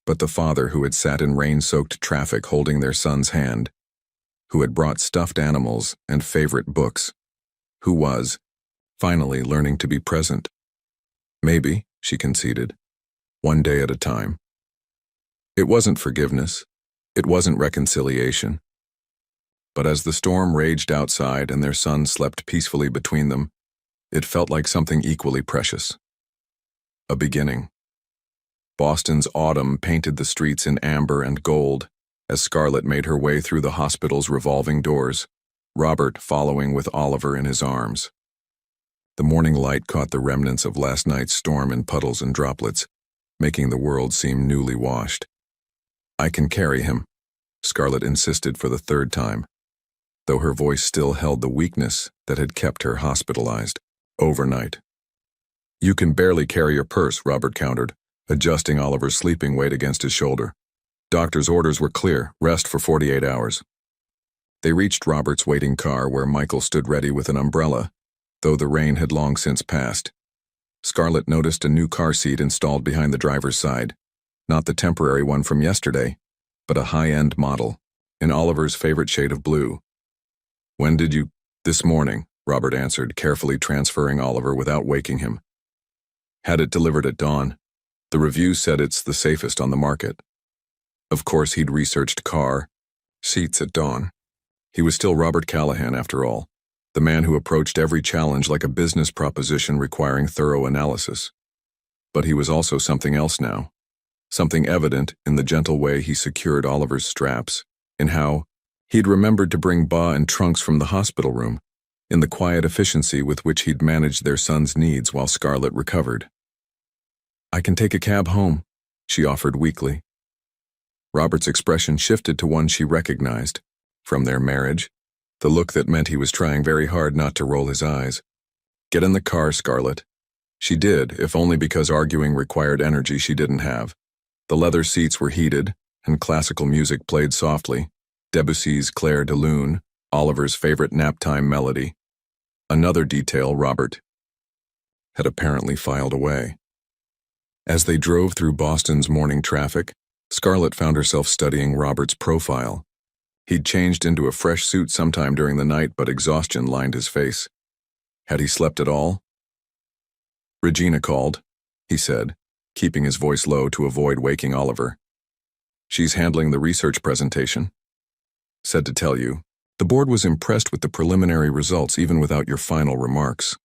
but the father who had sat in rain-soaked traffic holding their son's hand, who had brought stuffed animals and favorite books, who was, finally, learning to be present. "Maybe," she conceded, "one day at a time." It wasn't forgiveness. It wasn't reconciliation. But as the storm raged outside and their son slept peacefully between them, it felt like something equally precious. A beginning. Boston's autumn painted the streets in amber and gold as Scarlett made her way through the hospital's revolving doors, Robert following with Oliver in his arms. The morning light caught the remnants of last night's storm in puddles and droplets, making the world seem newly washed. "I can carry him," Scarlett insisted for the third time, though her voice still held the weakness that had kept her hospitalized overnight. "You can barely carry your purse," Robert countered, adjusting Oliver's sleeping weight against his shoulder. "Doctor's orders were clear, rest for 48 hours. They reached Robert's waiting car where Michael stood ready with an umbrella, though the rain had long since passed. Scarlett noticed a new car seat installed behind the driver's side, not the temporary one from yesterday, but a high-end model, in Oliver's favorite shade of blue. "When did you—" "This morning," Robert answered, carefully transferring Oliver without waking him. "Had it delivered at dawn. The reviews said it's the safest on the market." Of course he'd researched car seats at dawn. He was still Robert Callahan after all, the man who approached every challenge like a business proposition requiring thorough analysis. But he was also something else now, something evident in the gentle way he secured Oliver's straps, in how he'd remembered to bring Ba and trunks from the hospital room, in the quiet efficiency with which he'd managed their son's needs while Scarlett recovered. "I can take a cab home," she offered weakly. Robert's expression shifted to one she recognized, from their marriage, the look that meant he was trying very hard not to roll his eyes. "Get in the car, Scarlett." She did, if only because arguing required energy she didn't have. The leather seats were heated, and classical music played softly, Debussy's Clair de Lune, Oliver's favorite naptime melody. Another detail Robert had apparently filed away. As they drove through Boston's morning traffic, Scarlett found herself studying Robert's profile. He'd changed into a fresh suit sometime during the night, but exhaustion lined his face. Had he slept at all? "Regina called," he said, keeping his voice low to avoid waking Oliver. "She's handling the research presentation. Said to tell you, the board was impressed with the preliminary results even without your final remarks.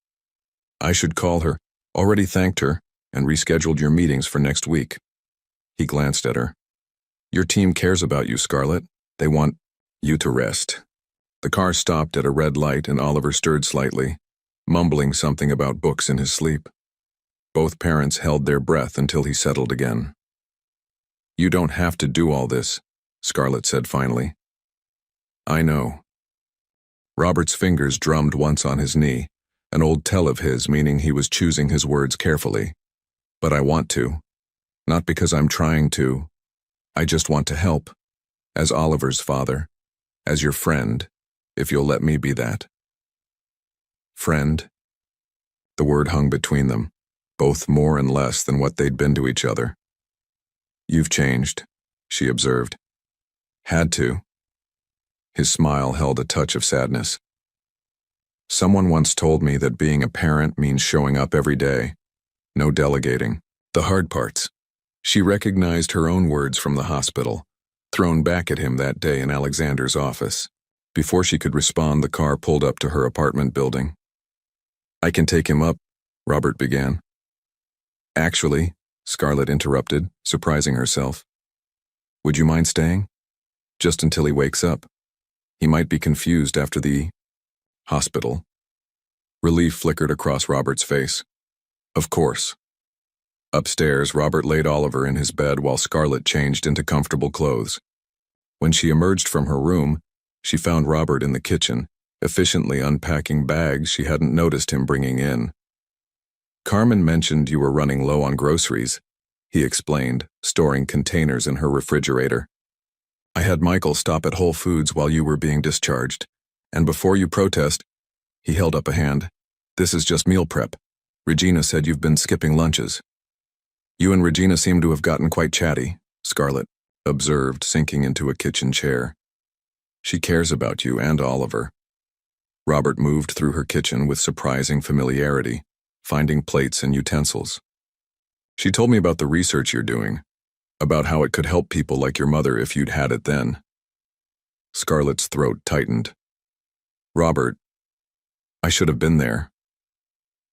I should call her, already thanked her, and rescheduled your meetings for next week." He glanced at her. "Your team cares about you, Scarlett. They want you to rest." The car stopped at a red light and Oliver stirred slightly, mumbling something about books in his sleep. Both parents held their breath until he settled again. "You don't have to do all this," Scarlett said finally. "I know." Robert's fingers drummed once on his knee, an old tell of his, meaning he was choosing his words carefully. "But I want to. Not because I'm trying to. I just want to help. As Oliver's father. As your friend, if you'll let me be that." Friend? The word hung between them, both more and less than what they'd been to each other. "You've changed," she observed. "Had to." His smile held a touch of sadness. "Someone once told me that being a parent means showing up every day. No delegating. The hard parts." She recognized her own words from the hospital, thrown back at him that day in Alexander's office. Before she could respond, the car pulled up to her apartment building. I can take him up, Robert began. Actually, Scarlett interrupted, surprising herself. Would you mind staying? Just until he wakes up. He might be confused after the hospital. Relief flickered across Robert's face. Of course. Upstairs, Robert laid Oliver in his bed while Scarlett changed into comfortable clothes. When she emerged from her room, she found Robert in the kitchen, efficiently unpacking bags she hadn't noticed him bringing in. Carmen mentioned you were running low on groceries, he explained, storing containers in her refrigerator. I had Michael stop at Whole Foods while you were being discharged, and before you protest, he held up a hand. This is just meal prep. Regina said you've been skipping lunches. You and Regina seem to have gotten quite chatty, Scarlett observed, sinking into a kitchen chair. She cares about you and Oliver. Robert moved through her kitchen with surprising familiarity, finding plates and utensils. She told me about the research you're doing, about how it could help people like your mother if you'd had it then. Scarlett's throat tightened. Robert, I should have been there.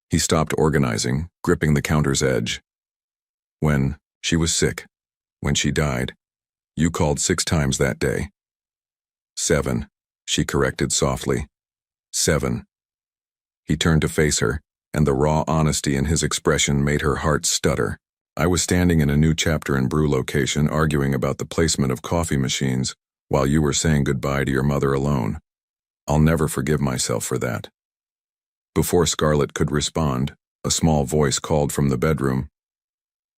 He stopped organizing, gripping the counter's edge. When she was sick, when she died, you called 6 times that day. 7, she corrected softly. 7. He turned to face her, and the raw honesty in his expression made her heart stutter. I was standing in a new chapter in Brew location arguing about the placement of coffee machines while you were saying goodbye to your mother alone. I'll never forgive myself for that. Before Scarlett could respond, a small voice called from the bedroom.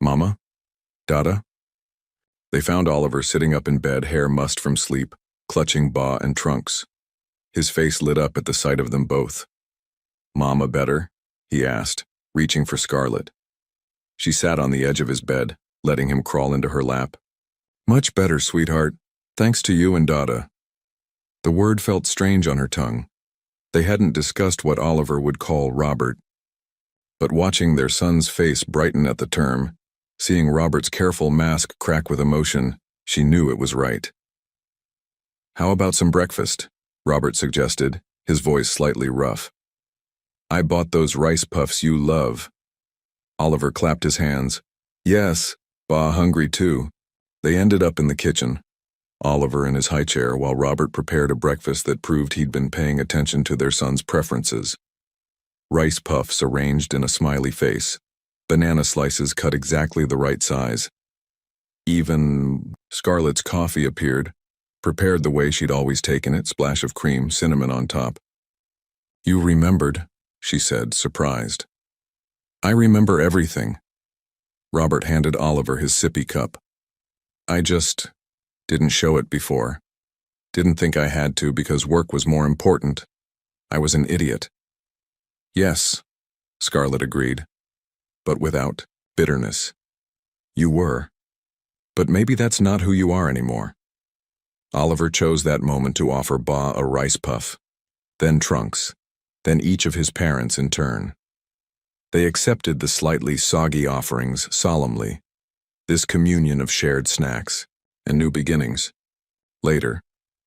Mama? Dada? They found Oliver sitting up in bed, hair mussed from sleep, clutching Ba and Trunks. His face lit up at the sight of them both. Mama better? He asked, reaching for Scarlett. She sat on the edge of his bed, letting him crawl into her lap. Much better, sweetheart. Thanks to you and Dada. The word felt strange on her tongue. They hadn't discussed what Oliver would call Robert. But watching their son's face brighten at the term, seeing Robert's careful mask crack with emotion, she knew it was right. How about some breakfast? Robert suggested, his voice slightly rough. I bought those rice puffs you love. Oliver clapped his hands. Yes, Ba hungry too. They ended up in the kitchen, Oliver in his high chair while Robert prepared a breakfast that proved he'd been paying attention to their son's preferences. Rice puffs arranged in a smiley face, banana slices cut exactly the right size. Even Scarlett's coffee appeared, prepared the way she'd always taken it, splash of cream, cinnamon on top. You remembered, she said, surprised. I remember everything. Robert handed Oliver his sippy cup. I just didn't show it before. Didn't think I had to because work was more important. I was an idiot. Yes, Scarlett agreed, but without bitterness. You were. But maybe that's not who you are anymore. Oliver chose that moment to offer Ba a rice puff, then Trunks, then each of his parents in turn. They accepted the slightly soggy offerings solemnly, this communion of shared snacks and new beginnings. Later,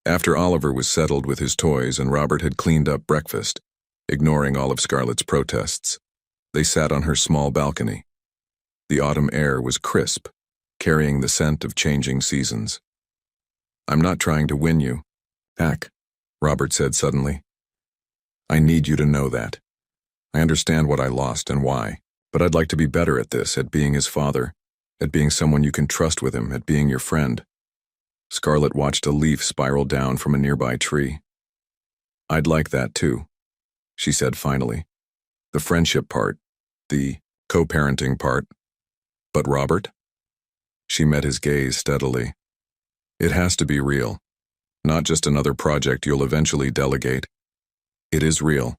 after Oliver was settled with his toys and Robert had cleaned up breakfast, ignoring all of Scarlett's protests, they sat on her small balcony. The autumn air was crisp, carrying the scent of changing seasons. I'm not trying to win you, Pack, Robert said suddenly. I need you to know that. I understand what I lost and why, but I'd like to be better at this, at being his father, at being someone you can trust with him, at being your friend. Scarlett watched a leaf spiral down from a nearby tree. I'd like that too, she said finally. The friendship part, the co-parenting part. But Robert? She met his gaze steadily. It has to be real, not just another project you'll eventually delegate. It is real.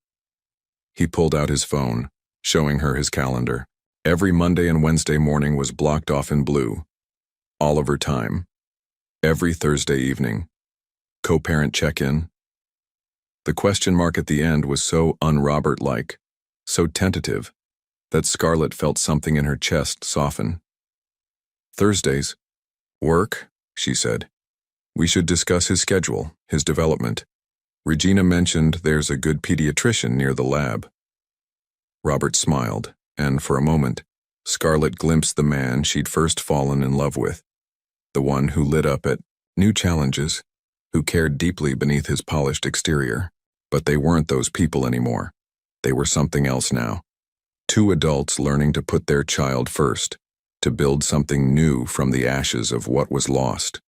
He pulled out his phone, showing her his calendar. Every Monday and Wednesday morning was blocked off in blue. Oliver time. Every Thursday evening. Co-parent check-in. The question mark at the end was so un-Robert-like, so tentative, that Scarlett felt something in her chest soften. Thursdays. Work, she said. We should discuss his schedule, his development. Regina mentioned there's a good pediatrician near the lab. Robert smiled, and for a moment, Scarlett glimpsed the man she'd first fallen in love with, the one who lit up at new challenges, who cared deeply beneath his polished exterior. But they weren't those people anymore. They were something else now. Two adults learning to put their child first, to build something new from the ashes of what was lost.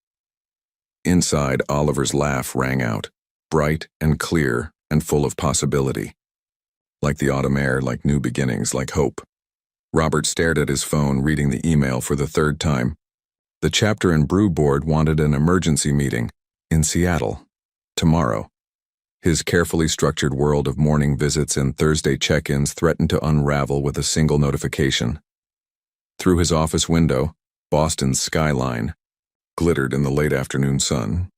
Inside, Oliver's laugh rang out, bright and clear and full of possibility. Like the autumn air, like new beginnings, like hope. Robert stared at his phone, reading the email for the third time. The chapter and brew board wanted an emergency meeting in Seattle, tomorrow. His carefully structured world of morning visits and Thursday check-ins threatened to unravel with a single notification. Through his office window, Boston's skyline glittered in the late afternoon sun.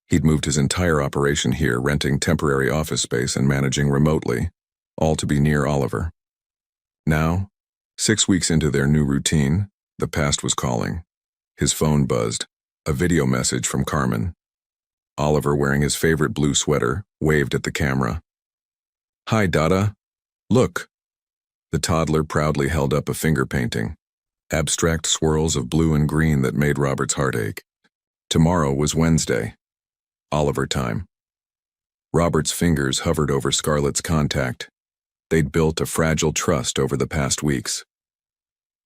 He'd moved his entire operation here, renting temporary office space and managing remotely, all to be near Oliver. Now, 6 weeks into their new routine, the past was calling. His phone buzzed, a video message from Carmen. Oliver, wearing his favorite blue sweater, waved at the camera. "Hi, Dada. Look." The toddler proudly held up a finger painting, abstract swirls of blue and green that made Robert's heart ache. Tomorrow was Wednesday. Oliver time. Robert's fingers hovered over Scarlett's contact. They'd built a fragile trust over the past weeks.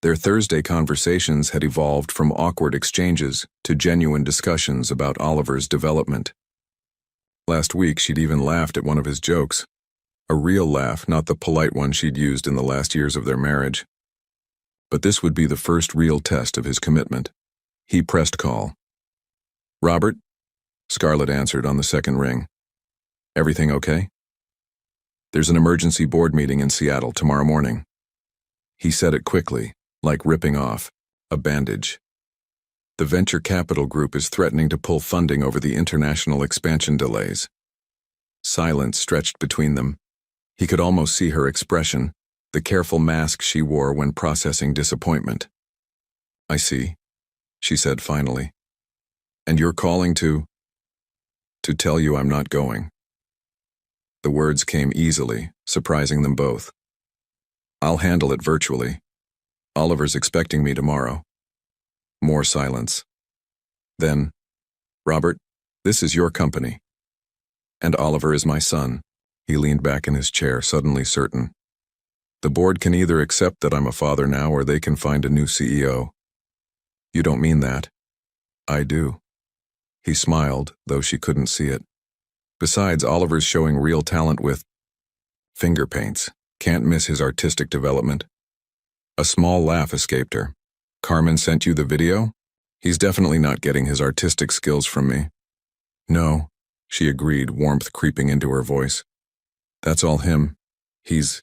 Their Thursday conversations had evolved from awkward exchanges to genuine discussions about Oliver's development. Last week, she'd even laughed at one of his jokes. A real laugh, not the polite one she'd used in the last years of their marriage. But this would be the first real test of his commitment. He pressed call. "Robert?" Scarlett answered on the second ring. "Everything okay?" "There's an emergency board meeting in Seattle tomorrow morning." He said it quickly, like ripping off a bandage. "The venture capital group is threatening to pull funding over the international expansion delays." Silence stretched between them. He could almost see her expression, the careful mask she wore when processing disappointment. "I see," she said finally. "And you're calling to tell you I'm not going." The words came easily, surprising them both. "I'll handle it virtually. Oliver's expecting me tomorrow." More silence. Then, "Robert, this is your company. And Oliver is my son." He leaned back in his chair, suddenly certain. "The board can either accept that I'm a father now, or they can find a new CEO." "You don't mean that." "I do." He smiled, though she couldn't see it. "Besides, Oliver's showing real talent with finger paints. Can't miss his artistic development." A small laugh escaped her. "Carmen sent you the video? He's definitely not getting his artistic skills from me." "No," she agreed, warmth creeping into her voice. "That's all him. He's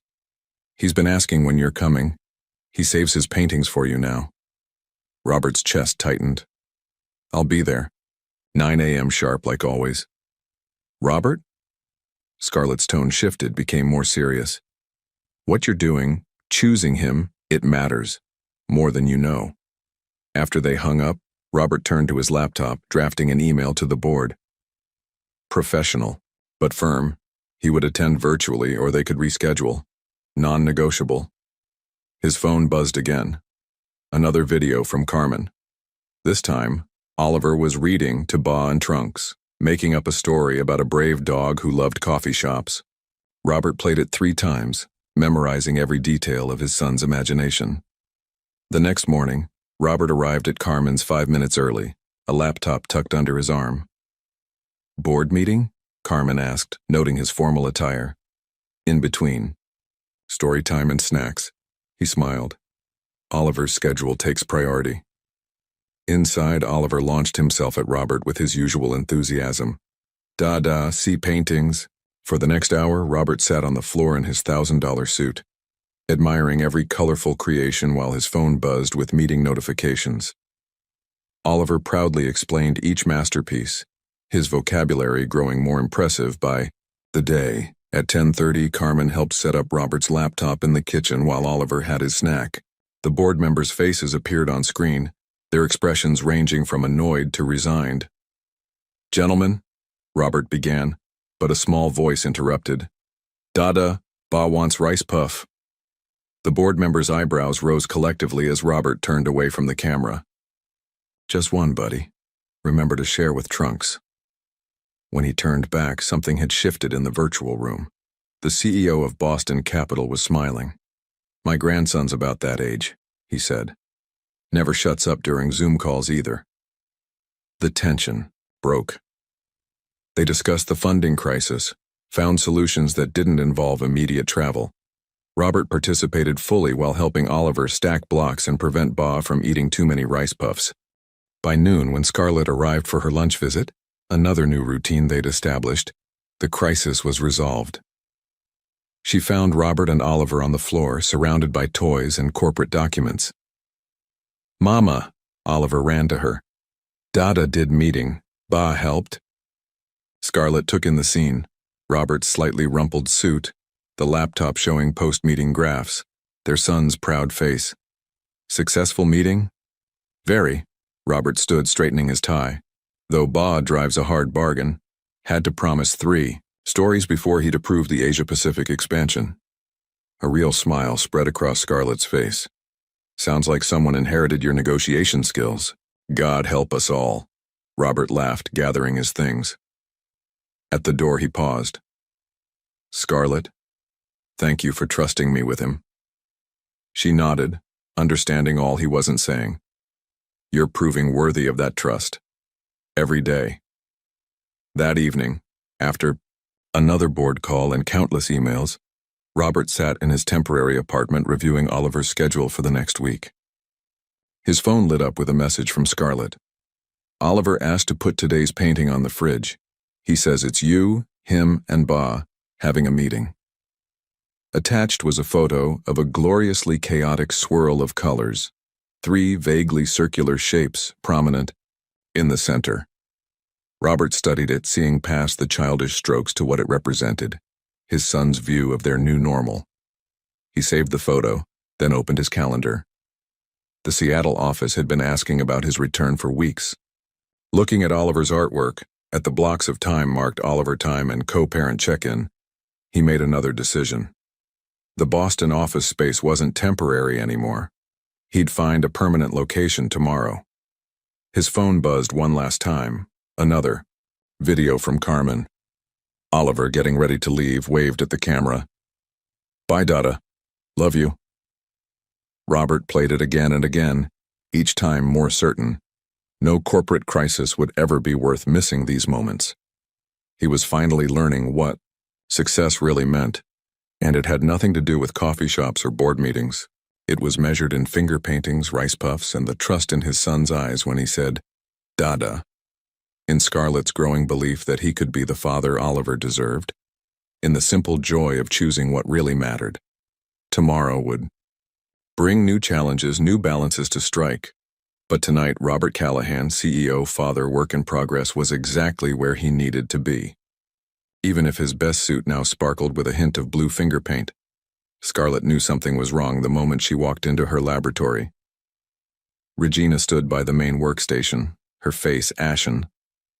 been asking when you're coming. He saves his paintings for you now." Robert's chest tightened. "I'll be there. 9 a.m. sharp, like always." "Robert?" Scarlett's tone shifted, became more serious. "What you're doing, choosing him, it matters. More than you know." After they hung up, Robert turned to his laptop, drafting an email to the board. Professional, but firm. He would attend virtually, or they could reschedule. Non-negotiable. His phone buzzed again. Another video from Carmen. This time, Oliver was reading to Ba and Trunks, making up a story about a brave dog who loved coffee shops. Robert played it 3 times, memorizing every detail of his son's imagination. The next morning, Robert arrived at Carmen's 5 minutes early, a laptop tucked under his arm. "Board meeting?" Carmen asked, noting his formal attire. "In between. Story time and snacks." He smiled. "Oliver's schedule takes priority." Inside, Oliver launched himself at Robert with his usual enthusiasm. "Dada, see paintings." For the next hour, Robert sat on the floor in his $1,000 suit, admiring every colorful creation while his phone buzzed with meeting notifications. Oliver proudly explained each masterpiece, his vocabulary growing more impressive by the day. At 10:30, Carmen helped set up Robert's laptop in the kitchen while Oliver had his snack. The board members' faces appeared on screen, their expressions ranging from annoyed to resigned. "Gentlemen," Robert began, but a small voice interrupted. "Dada, Ba wants rice puff." The board members' eyebrows rose collectively as Robert turned away from the camera. Just one, buddy. Remember to share with Trunks. When he turned back, something had shifted in the virtual room. The CEO of Boston Capital was smiling. My grandson's about that age, he said. Never shuts up during Zoom calls either. The tension broke. They discussed the funding crisis, found solutions that didn't involve immediate travel. Robert participated fully while helping Oliver stack blocks and prevent Ba from eating too many rice puffs. By noon, when Scarlett arrived for her lunch visit, another new routine they'd established, the crisis was resolved. She found Robert and Oliver on the floor, surrounded by toys and corporate documents. Mama, Oliver ran to her. Dada did meeting. Ba helped. Scarlett took in the scene. Robert's slightly rumpled suit, the laptop showing post-meeting graphs, their son's proud face. Successful meeting? Very. Robert stood straightening his tie. Though Ba drives a hard bargain, had to promise 3 stories before he'd approve the Asia-Pacific expansion. A real smile spread across Scarlett's face. Sounds like someone inherited your negotiation skills. God help us all. Robert laughed, gathering his things. At the door he paused. Scarlett, thank you for trusting me with him. She nodded, understanding all he wasn't saying. You're proving worthy of that trust. Every day. That evening, after another board call and countless emails, Robert sat in his temporary apartment reviewing Oliver's schedule for the next week. His phone lit up with a message from Scarlett. Oliver asked to put today's painting on the fridge. He says it's you, him, and Ba having a meeting. Attached was a photo of a gloriously chaotic swirl of colors, 3 vaguely circular shapes prominent in the center. Robert studied it, seeing past the childish strokes to what it represented, his son's view of their new normal. He saved the photo, then opened his calendar. The Seattle office had been asking about his return for weeks. Looking at Oliver's artwork, at the blocks of time marked Oliver time and co-parent check-in, he made another decision. The Boston office space wasn't temporary anymore. He'd find a permanent location tomorrow. His phone buzzed one last time. Another. Video from Carmen. Oliver, getting ready to leave, waved at the camera. Bye, Dada. Love you. Robert played it again and again, each time more certain. No corporate crisis would ever be worth missing these moments. He was finally learning what success really meant, and it had nothing to do with coffee shops or board meetings. It was measured in finger paintings, rice puffs, and the trust in his son's eyes when he said, Dada, in Scarlett's growing belief that he could be the father Oliver deserved, in the simple joy of choosing what really mattered. Tomorrow would bring new challenges, new balances to strike. But tonight, Robert Callahan, CEO, father, work in progress, was exactly where he needed to be. Even if his best suit now sparkled with a hint of blue finger paint, Scarlett knew something was wrong the moment she walked into her laboratory. Regina stood by the main workstation, her face ashen,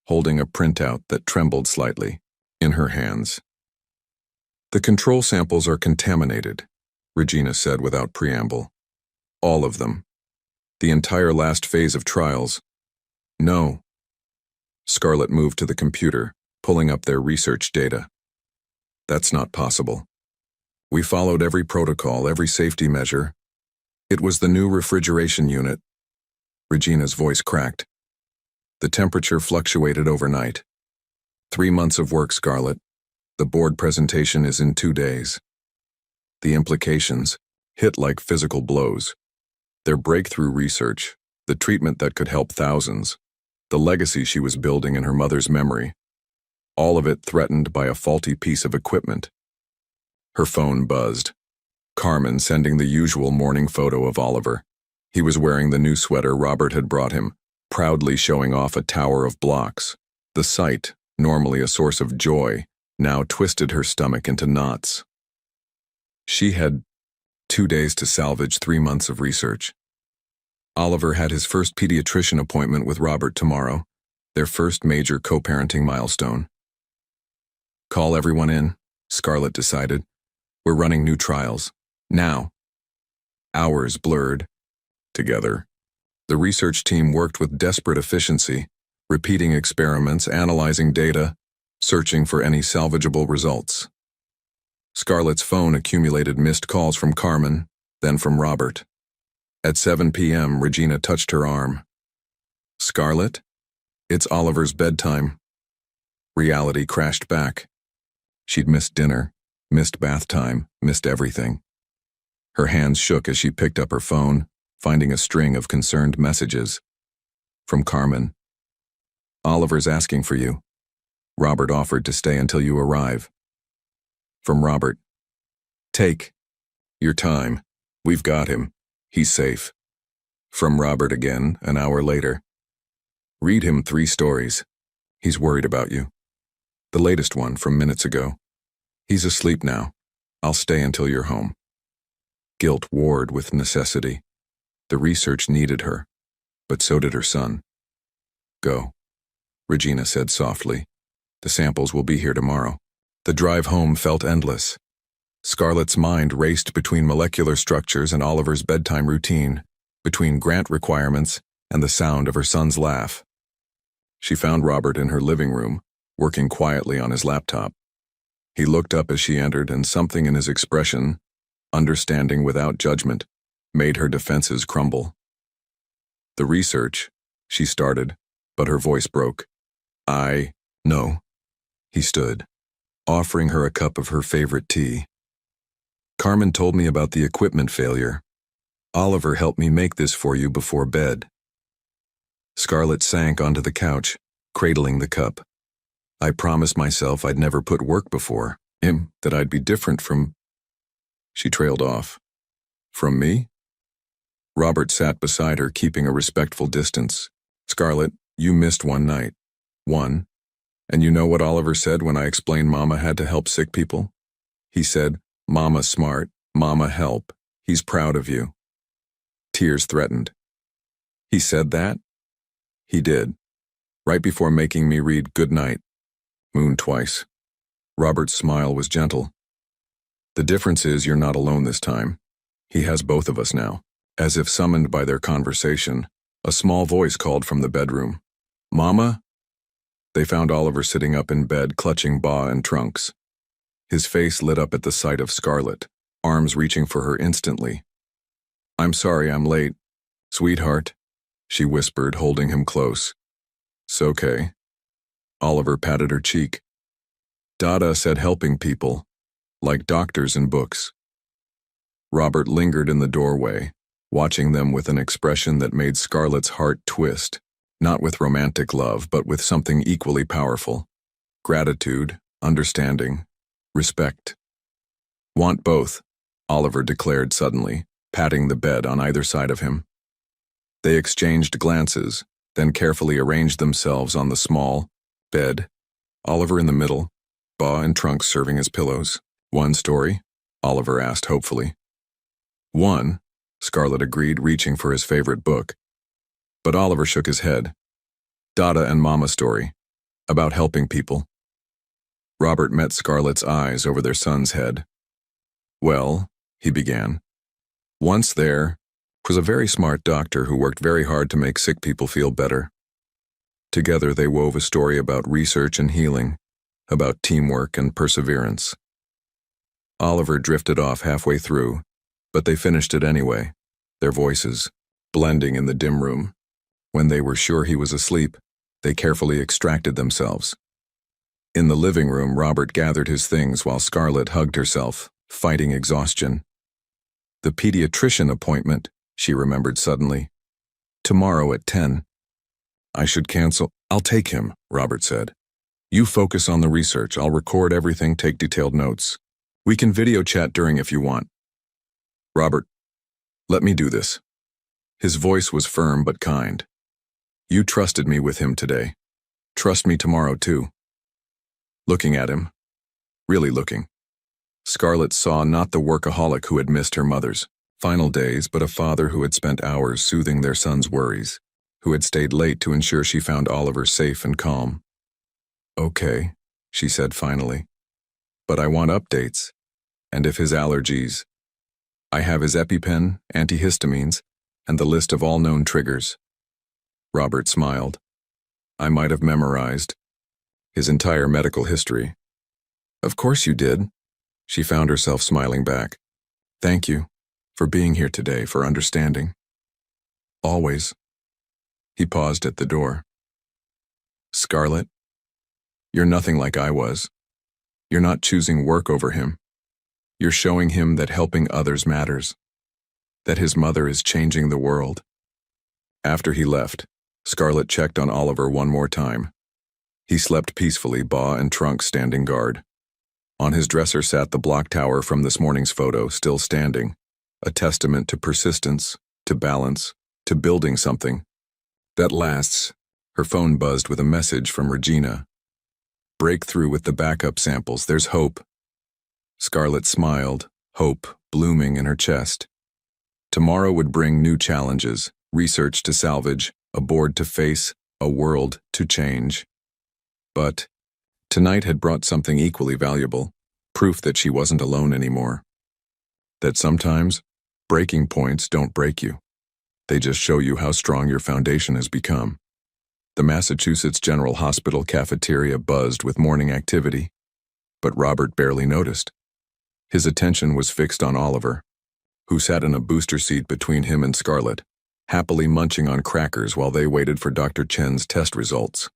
holding a printout that trembled slightly in her hands. The control samples are contaminated, Regina said without preamble. All of them. The entire last phase of trials. No. Scarlett moved to the computer, pulling up their research data. That's not possible. We followed every protocol, every safety measure. It was the new refrigeration unit. Regina's voice cracked. The temperature fluctuated overnight. 3 months of work, Scarlett. The board presentation is in 2 days. The implications hit like physical blows. Their breakthrough research, the treatment that could help thousands, the legacy she was building in her mother's memory, all of it threatened by a faulty piece of equipment. Her phone buzzed. Carmen sending the usual morning photo of Oliver. He was wearing the new sweater Robert had brought him, proudly showing off a tower of blocks. The sight, normally a source of joy, now twisted her stomach into knots. She had 2 days to salvage 3 months of research. Oliver had his first pediatrician appointment with Robert tomorrow, their first major co-parenting milestone. Call everyone in, Scarlett decided. We're running new trials. Now. Hours blurred together. The research team worked with desperate efficiency, repeating experiments, analyzing data, searching for any salvageable results. Scarlett's phone accumulated missed calls from Carmen, then from Robert. At 7 p.m., Regina touched her arm. "Scarlett? It's Oliver's bedtime." Reality crashed back. She'd missed dinner, missed bath time, missed everything. Her hands shook as she picked up her phone, finding a string of concerned messages. From Carmen. "Oliver's asking for you. Robert offered to stay until you arrive." From Robert. "Take your time. We've got him. He's safe." From Robert again, an hour later. "Read him 3 stories. He's worried about you." The latest one from minutes ago. "He's asleep now. I'll stay until you're home." Guilt warred with necessity. The research needed her, but so did her son. "Go," Regina said softly. "The samples will be here tomorrow." The drive home felt endless. Scarlett's mind raced between molecular structures and Oliver's bedtime routine, between grant requirements and the sound of her son's laugh. She found Robert in her living room, working quietly on his laptop. He looked up as she entered, and something in his expression, understanding without judgment, made her defenses crumble. "The research," she started, but her voice broke. "I know." He stood, offering her a cup of her favorite tea. "Carmen told me about the equipment failure. Oliver helped me make this for you before bed." Scarlett sank onto the couch, cradling the cup. "I promised myself I'd never put work before him, that I'd be different from—" She trailed off. "From me?" Robert sat beside her, keeping a respectful distance. "Scarlett, you missed one night. One. And you know what Oliver said when I explained Mama had to help sick people? He said, 'Mama's smart, Mama help. He's proud of you.'" Tears threatened. "He said that?" "He did. Right before making me read Good Night Moon twice." Robert's smile was gentle. "The difference is you're not alone this time. He has both of us now." As if summoned by their conversation, a small voice called from the bedroom. "Mama?" They found Oliver sitting up in bed, clutching Ba and Trunks. His face lit up at the sight of Scarlett, arms reaching for her instantly. "I'm sorry I'm late, sweetheart," she whispered, holding him close. "'S okay." Oliver patted her cheek. "Dada said helping people, like doctors in books." Robert lingered in the doorway, watching them with an expression that made Scarlett's heart twist, not with romantic love, but with something equally powerful. Gratitude, understanding, respect. "Want both," Oliver declared suddenly, patting the bed on either side of him. They exchanged glances, then carefully arranged themselves on the small bed, Oliver in the middle, Ba and Trunks serving as pillows. "One story?" Oliver asked hopefully. "One," Scarlett agreed, reaching for his favorite book. But Oliver shook his head. "Dada and Mama story, about helping people." Robert met Scarlett's eyes over their son's head. "Well," he began, "once there was a very smart doctor who worked very hard to make sick people feel better. Together they wove a story about research and healing, about teamwork and perseverance." Oliver drifted off halfway through, but they finished it anyway, their voices blending in the dim room. When they were sure he was asleep, they carefully extracted themselves. In the living room, Robert gathered his things while Scarlett hugged herself, fighting exhaustion. "The pediatrician appointment," she remembered suddenly. "Tomorrow at 10. I should cancel." "I'll take him," Robert said. "You focus on the research. I'll record everything, take detailed notes. We can video chat during if you want." "Robert, let me do this." His voice was firm but kind. "You trusted me with him today. Trust me tomorrow too." Looking at him, really looking, Scarlett saw not the workaholic who had missed her mother's final days, but a father who had spent hours soothing their son's worries, who had stayed late to ensure she found Oliver safe and calm. "Okay," she said finally. "But I want updates. And if his allergies..." I have his EpiPen, antihistamines, and the list of all known triggers. Robert smiled. I might have memorized his entire medical history. Of course you did. She found herself smiling back. Thank you for being here today, for understanding. Always. He paused at the door. Scarlett, you're nothing like I was. You're not choosing work over him. You're showing him that helping others matters, that his mother is changing the world. After he left, Scarlett checked on Oliver one more time. He slept peacefully, Ba and Trunk standing guard. On his dresser sat the block tower from this morning's photo, still standing, a testament to persistence, to balance, to building something that lasts. Her phone buzzed with a message from Regina. Breakthrough with the backup samples, there's hope. Scarlett smiled, hope blooming in her chest. Tomorrow would bring new challenges, research to salvage, a board to face, a world to change. But tonight had brought something equally valuable, proof that she wasn't alone anymore. That sometimes, breaking points don't break you. They just show you how strong your foundation has become. The Massachusetts General Hospital cafeteria buzzed with morning activity, but Robert barely noticed. His attention was fixed on Oliver, who sat in a booster seat between him and Scarlett, happily munching on crackers while they waited for Dr. Chen's test results.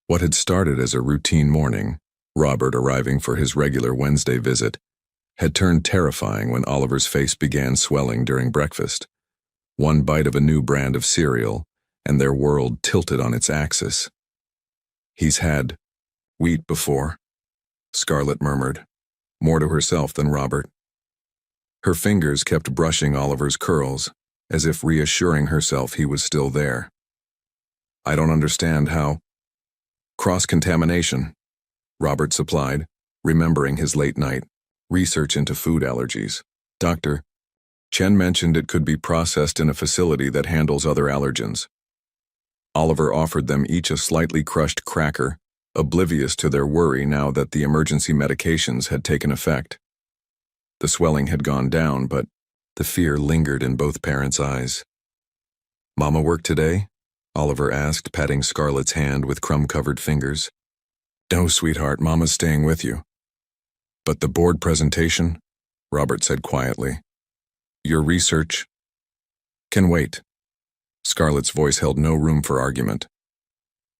What had started as a routine morning, Robert arriving for his regular Wednesday visit, had turned terrifying when Oliver's face began swelling during breakfast. One bite of a new brand of cereal, and their world tilted on its axis. He's had wheat before, Scarlett murmured, more to herself than Robert. Her fingers kept brushing Oliver's curls, as if reassuring herself he was still there. I don't understand how. Cross-contamination, Robert supplied, remembering his late night research into food allergies. Dr. Chen mentioned it could be processed in a facility that handles other allergens. Oliver offered them each a slightly crushed cracker, oblivious to their worry now that the emergency medications had taken effect. The swelling had gone down, but the fear lingered in both parents' eyes. Mama work today? Oliver asked, patting Scarlett's hand with crumb-covered fingers. No, sweetheart, Mama's staying with you. But the board presentation? Robert said quietly. Your research can wait. Scarlett's voice held no room for argument.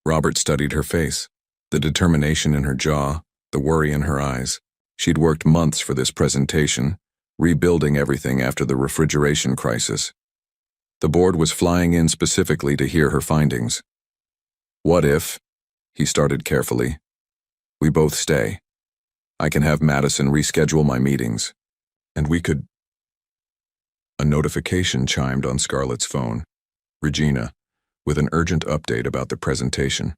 Robert studied her face, the determination in her jaw, the worry in her eyes. She'd worked months for this presentation, rebuilding everything after the refrigeration crisis. The board was flying in specifically to hear her findings. What if, he started carefully, we both stay? I can have Madison reschedule my meetings, and we could... A notification chimed on Scarlett's phone. Regina, with an urgent update about the presentation.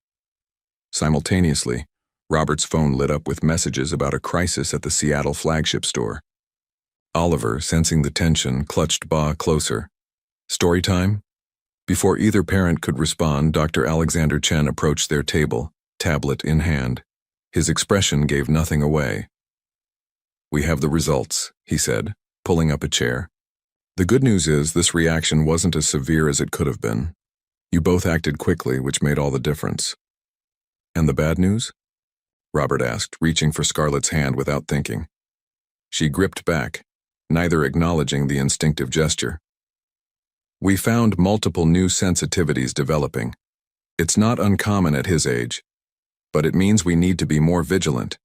Simultaneously, Robert's phone lit up with messages about a crisis at the Seattle flagship store. Oliver, sensing the tension, clutched Ba closer. Story time? Before either parent could respond, Dr. Alexander Chen approached their table, tablet in hand. His expression gave nothing away. We have the results, he said, pulling up a chair. The good news is this reaction wasn't as severe as it could have been. You both acted quickly, which made all the difference. And the bad news? Robert asked, reaching for Scarlett's hand without thinking. She gripped back, neither acknowledging the instinctive gesture. We found multiple new sensitivities developing. It's not uncommon at his age, but it means we need to be more vigilant.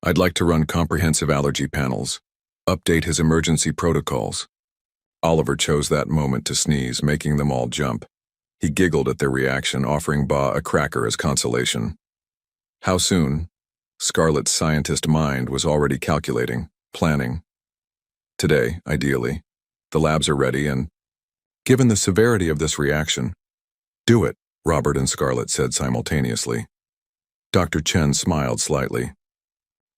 I'd like to run comprehensive allergy panels, update his emergency protocols. Oliver chose that moment to sneeze, making them all jump. He giggled at their reaction, offering Ba a cracker as consolation. How soon? Scarlett's scientist mind was already calculating, planning. Today, ideally. The labs are ready and, given the severity of this reaction, do it, Robert and Scarlett said simultaneously. Dr. Chen smiled slightly.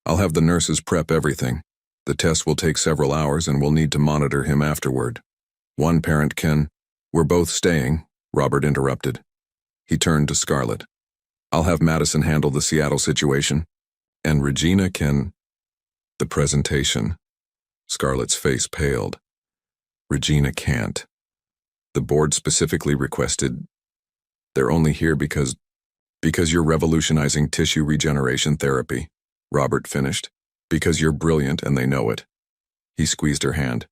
I'll have the nurses prep everything. The test will take several hours and we'll need to monitor him afterward. One parent can... We're both staying, Robert interrupted. He turned to Scarlett. I'll have Madison handle the Seattle situation. And Regina can... The presentation. Scarlett's face paled. Regina can't. The board specifically requested, they're only here because you're revolutionizing tissue regeneration therapy, Robert finished. Because you're brilliant and they know it. He squeezed her hand.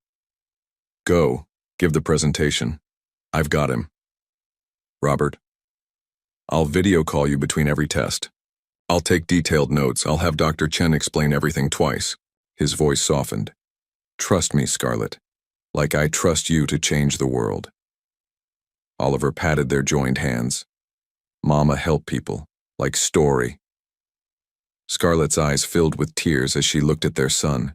Go, give the presentation. I've got him. Robert, I'll video call you between every test. I'll take detailed notes. I'll have Dr. Chen explain everything twice. His voice softened. Trust me, Scarlett. Like I trust you to change the world. Oliver patted their joined hands. Mama help people, like Story. Scarlett's eyes filled with tears as she looked at their son.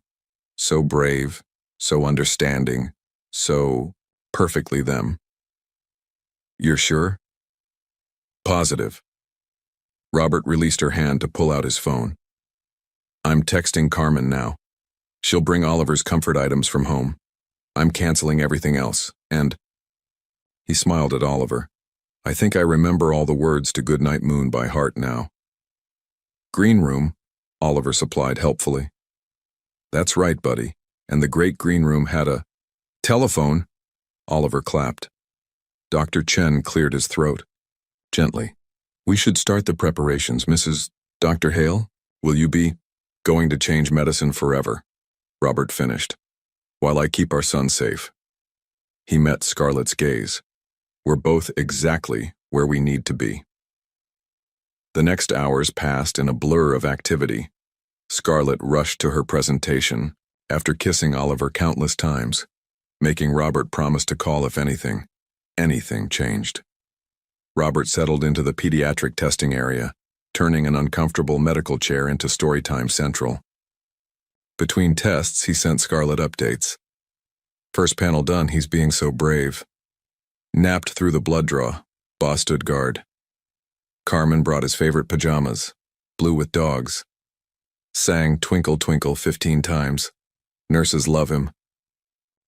So brave, so understanding, so perfectly them. You're sure? Positive. Robert released her hand to pull out his phone. I'm texting Carmen now. She'll bring Oliver's comfort items from home. I'm canceling everything else, and... He smiled at Oliver. I think I remember all the words to Goodnight Moon by heart now. Green room, Oliver supplied helpfully. That's right, buddy, and the great green room had a... Telephone, Oliver clapped. Dr. Chen cleared his throat. Gently. We should start the preparations, Mrs. Dr. Hale. Will you be going to change medicine forever? Robert finished. While I keep our son safe. He met Scarlett's gaze. We're both exactly where we need to be. The next hours passed in a blur of activity. Scarlett rushed to her presentation after kissing Oliver countless times, making Robert promise to call if anything changed. Robert settled into the pediatric testing area, turning an uncomfortable medical chair into Storytime Central. Between tests, he sent Scarlett updates. First panel done, he's being so brave. Napped through the blood draw, Boss stood guard. Carmen brought his favorite pajamas, blue with dogs. Sang Twinkle Twinkle 15 times. Nurses love him.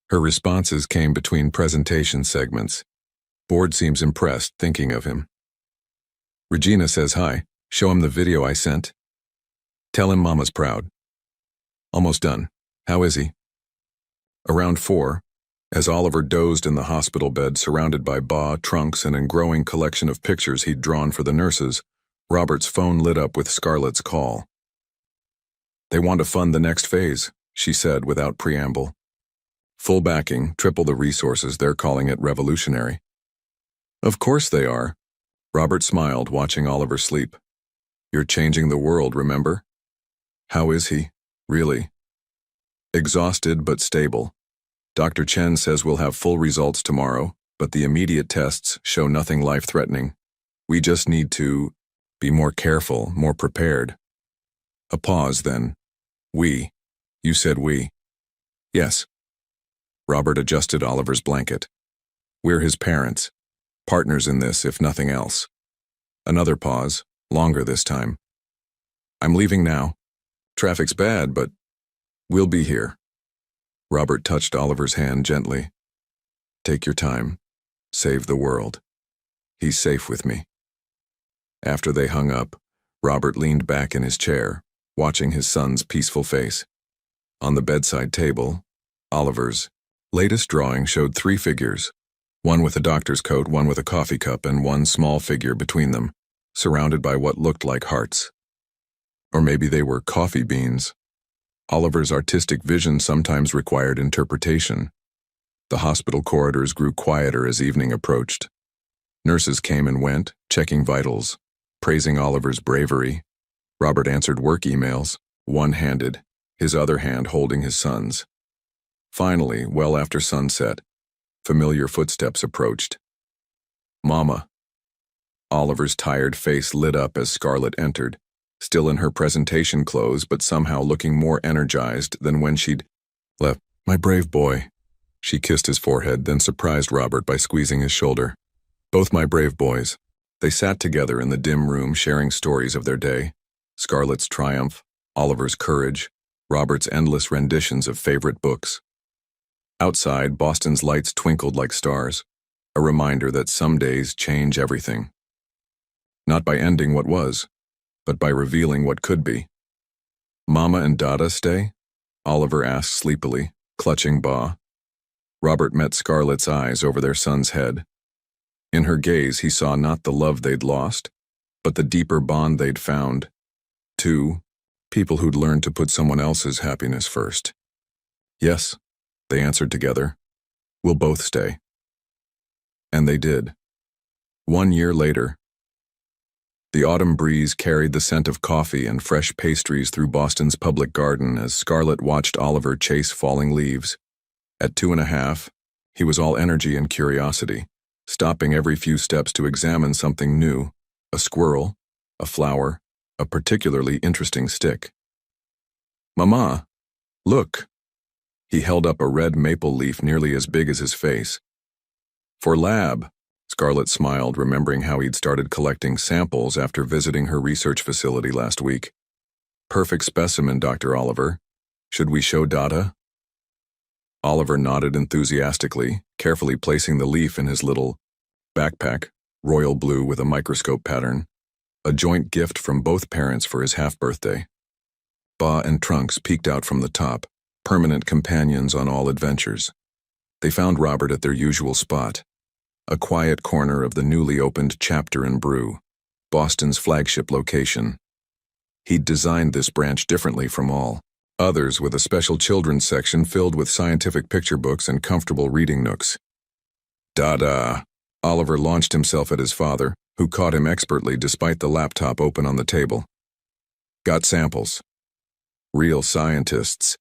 Her responses came between presentation segments. Board seems impressed, thinking of him. Regina says hi. Show him the video I sent. Tell him Mama's proud. Almost done. How is he? Around 4, as Oliver dozed in the hospital bed surrounded by trunks and a growing collection of pictures he'd drawn for the nurses, Robert's phone lit up with Scarlett's call. They want to fund the next phase, she said without preamble. Full backing, triple the resources, they're calling it revolutionary. Of course they are. Robert smiled, watching Oliver sleep. You're changing the world, remember? How is he, really? Exhausted but stable. Dr. Chen says we'll have full results tomorrow, but the immediate tests show nothing life-threatening. We just need to be more careful, more prepared. A pause, then. We. You said we. Yes. Robert adjusted Oliver's blanket. We're his parents. Partners in this, if nothing else. Another pause, longer this time. I'm leaving now. Traffic's bad, but we'll be here. Robert touched Oliver's hand gently. Take your time. Save the world. He's safe with me. After they hung up, Robert leaned back in his chair, watching his son's peaceful face. On the bedside table, Oliver's latest drawing showed 3 figures, one with a doctor's coat, one with a coffee cup, and one small figure between them, surrounded by what looked like hearts. Or maybe they were coffee beans. Oliver's artistic vision sometimes required interpretation. The hospital corridors grew quieter as evening approached. Nurses came and went, checking vitals, praising Oliver's bravery. Robert answered work emails, one-handed, his other hand holding his son's. Finally, well after sunset, familiar footsteps approached. Mama. Oliver's tired face lit up as Scarlett entered, still in her presentation clothes but somehow looking more energized than when she'd left. My brave boy. She kissed his forehead, then surprised Robert by squeezing his shoulder. Both my brave boys. They sat together in the dim room sharing stories of their day. Scarlett's triumph, Oliver's courage, Robert's endless renditions of favorite books. Outside, Boston's lights twinkled like stars, a reminder that some days change everything. Not by ending what was, but by revealing what could be. Mama and Dada stay? Oliver asked sleepily, clutching Ba. Robert met Scarlett's eyes over their son's head. In her gaze, he saw not the love they'd lost, but the deeper bond they'd found. Two people who'd learned to put someone else's happiness first. Yes, they answered together. We'll both stay. And they did. 1 year later, the autumn breeze carried the scent of coffee and fresh pastries through Boston's public garden as Scarlett watched Oliver chase falling leaves. At 2.5, he was all energy and curiosity, stopping every few steps to examine something new, a squirrel, a flower, a particularly interesting stick. Mama, look. He held up a red maple leaf nearly as big as his face. For lab, Scarlett smiled, remembering how he'd started collecting samples after visiting her research facility last week. Perfect specimen, Dr. Oliver. Should we show Dada? Oliver nodded enthusiastically, carefully placing the leaf in his little backpack, royal blue with a microscope pattern, a joint gift from both parents for his half-birthday. Ba and Trunks peeked out from the top, permanent companions on all adventures. They found Robert at their usual spot, a quiet corner of the newly opened Chapter and Brew, Boston's flagship location. He'd designed this branch differently from all others, with a special children's section filled with scientific picture books and comfortable reading nooks. Dada! Oliver launched himself at his father, who caught him expertly despite the laptop open on the table. Got samples. Real scientists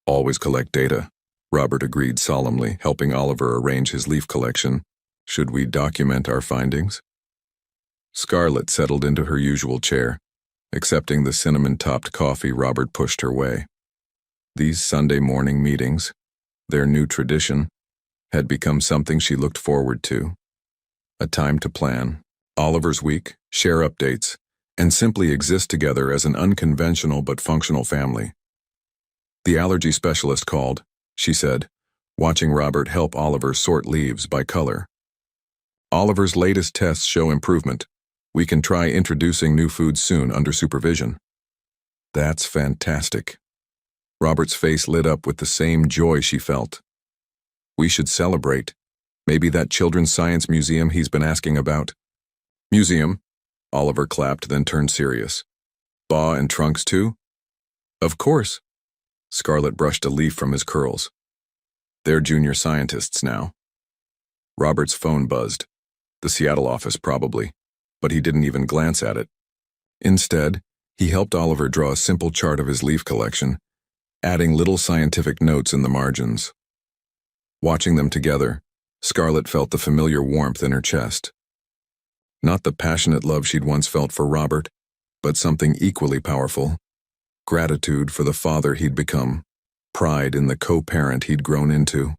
always collect data, Robert agreed solemnly, helping Oliver arrange his leaf collection. Should we document our findings? Scarlett settled into her usual chair, accepting the cinnamon-topped coffee Robert pushed her way. These Sunday morning meetings, their new tradition, had become something she looked forward to. A time to plan Oliver's week, share updates, and simply exist together as an unconventional but functional family. The allergy specialist called, she said, watching Robert help Oliver sort leaves by color. Oliver's latest tests show improvement. We can try introducing new foods soon under supervision. That's fantastic. Robert's face lit up with the same joy she felt. We should celebrate. Maybe that children's science museum he's been asking about. Museum? Oliver clapped, then turned serious. Ba and Trunks too? Of course. Scarlett brushed a leaf from his curls. They're junior scientists now. Robert's phone buzzed. The Seattle office probably, but he didn't even glance at it. Instead, he helped Oliver draw a simple chart of his leaf collection, adding little scientific notes in the margins. Watching them together, Scarlett felt the familiar warmth in her chest. Not the passionate love she'd once felt for Robert, but something equally powerful. Gratitude for the father he'd become, pride in the co-parent he'd grown into.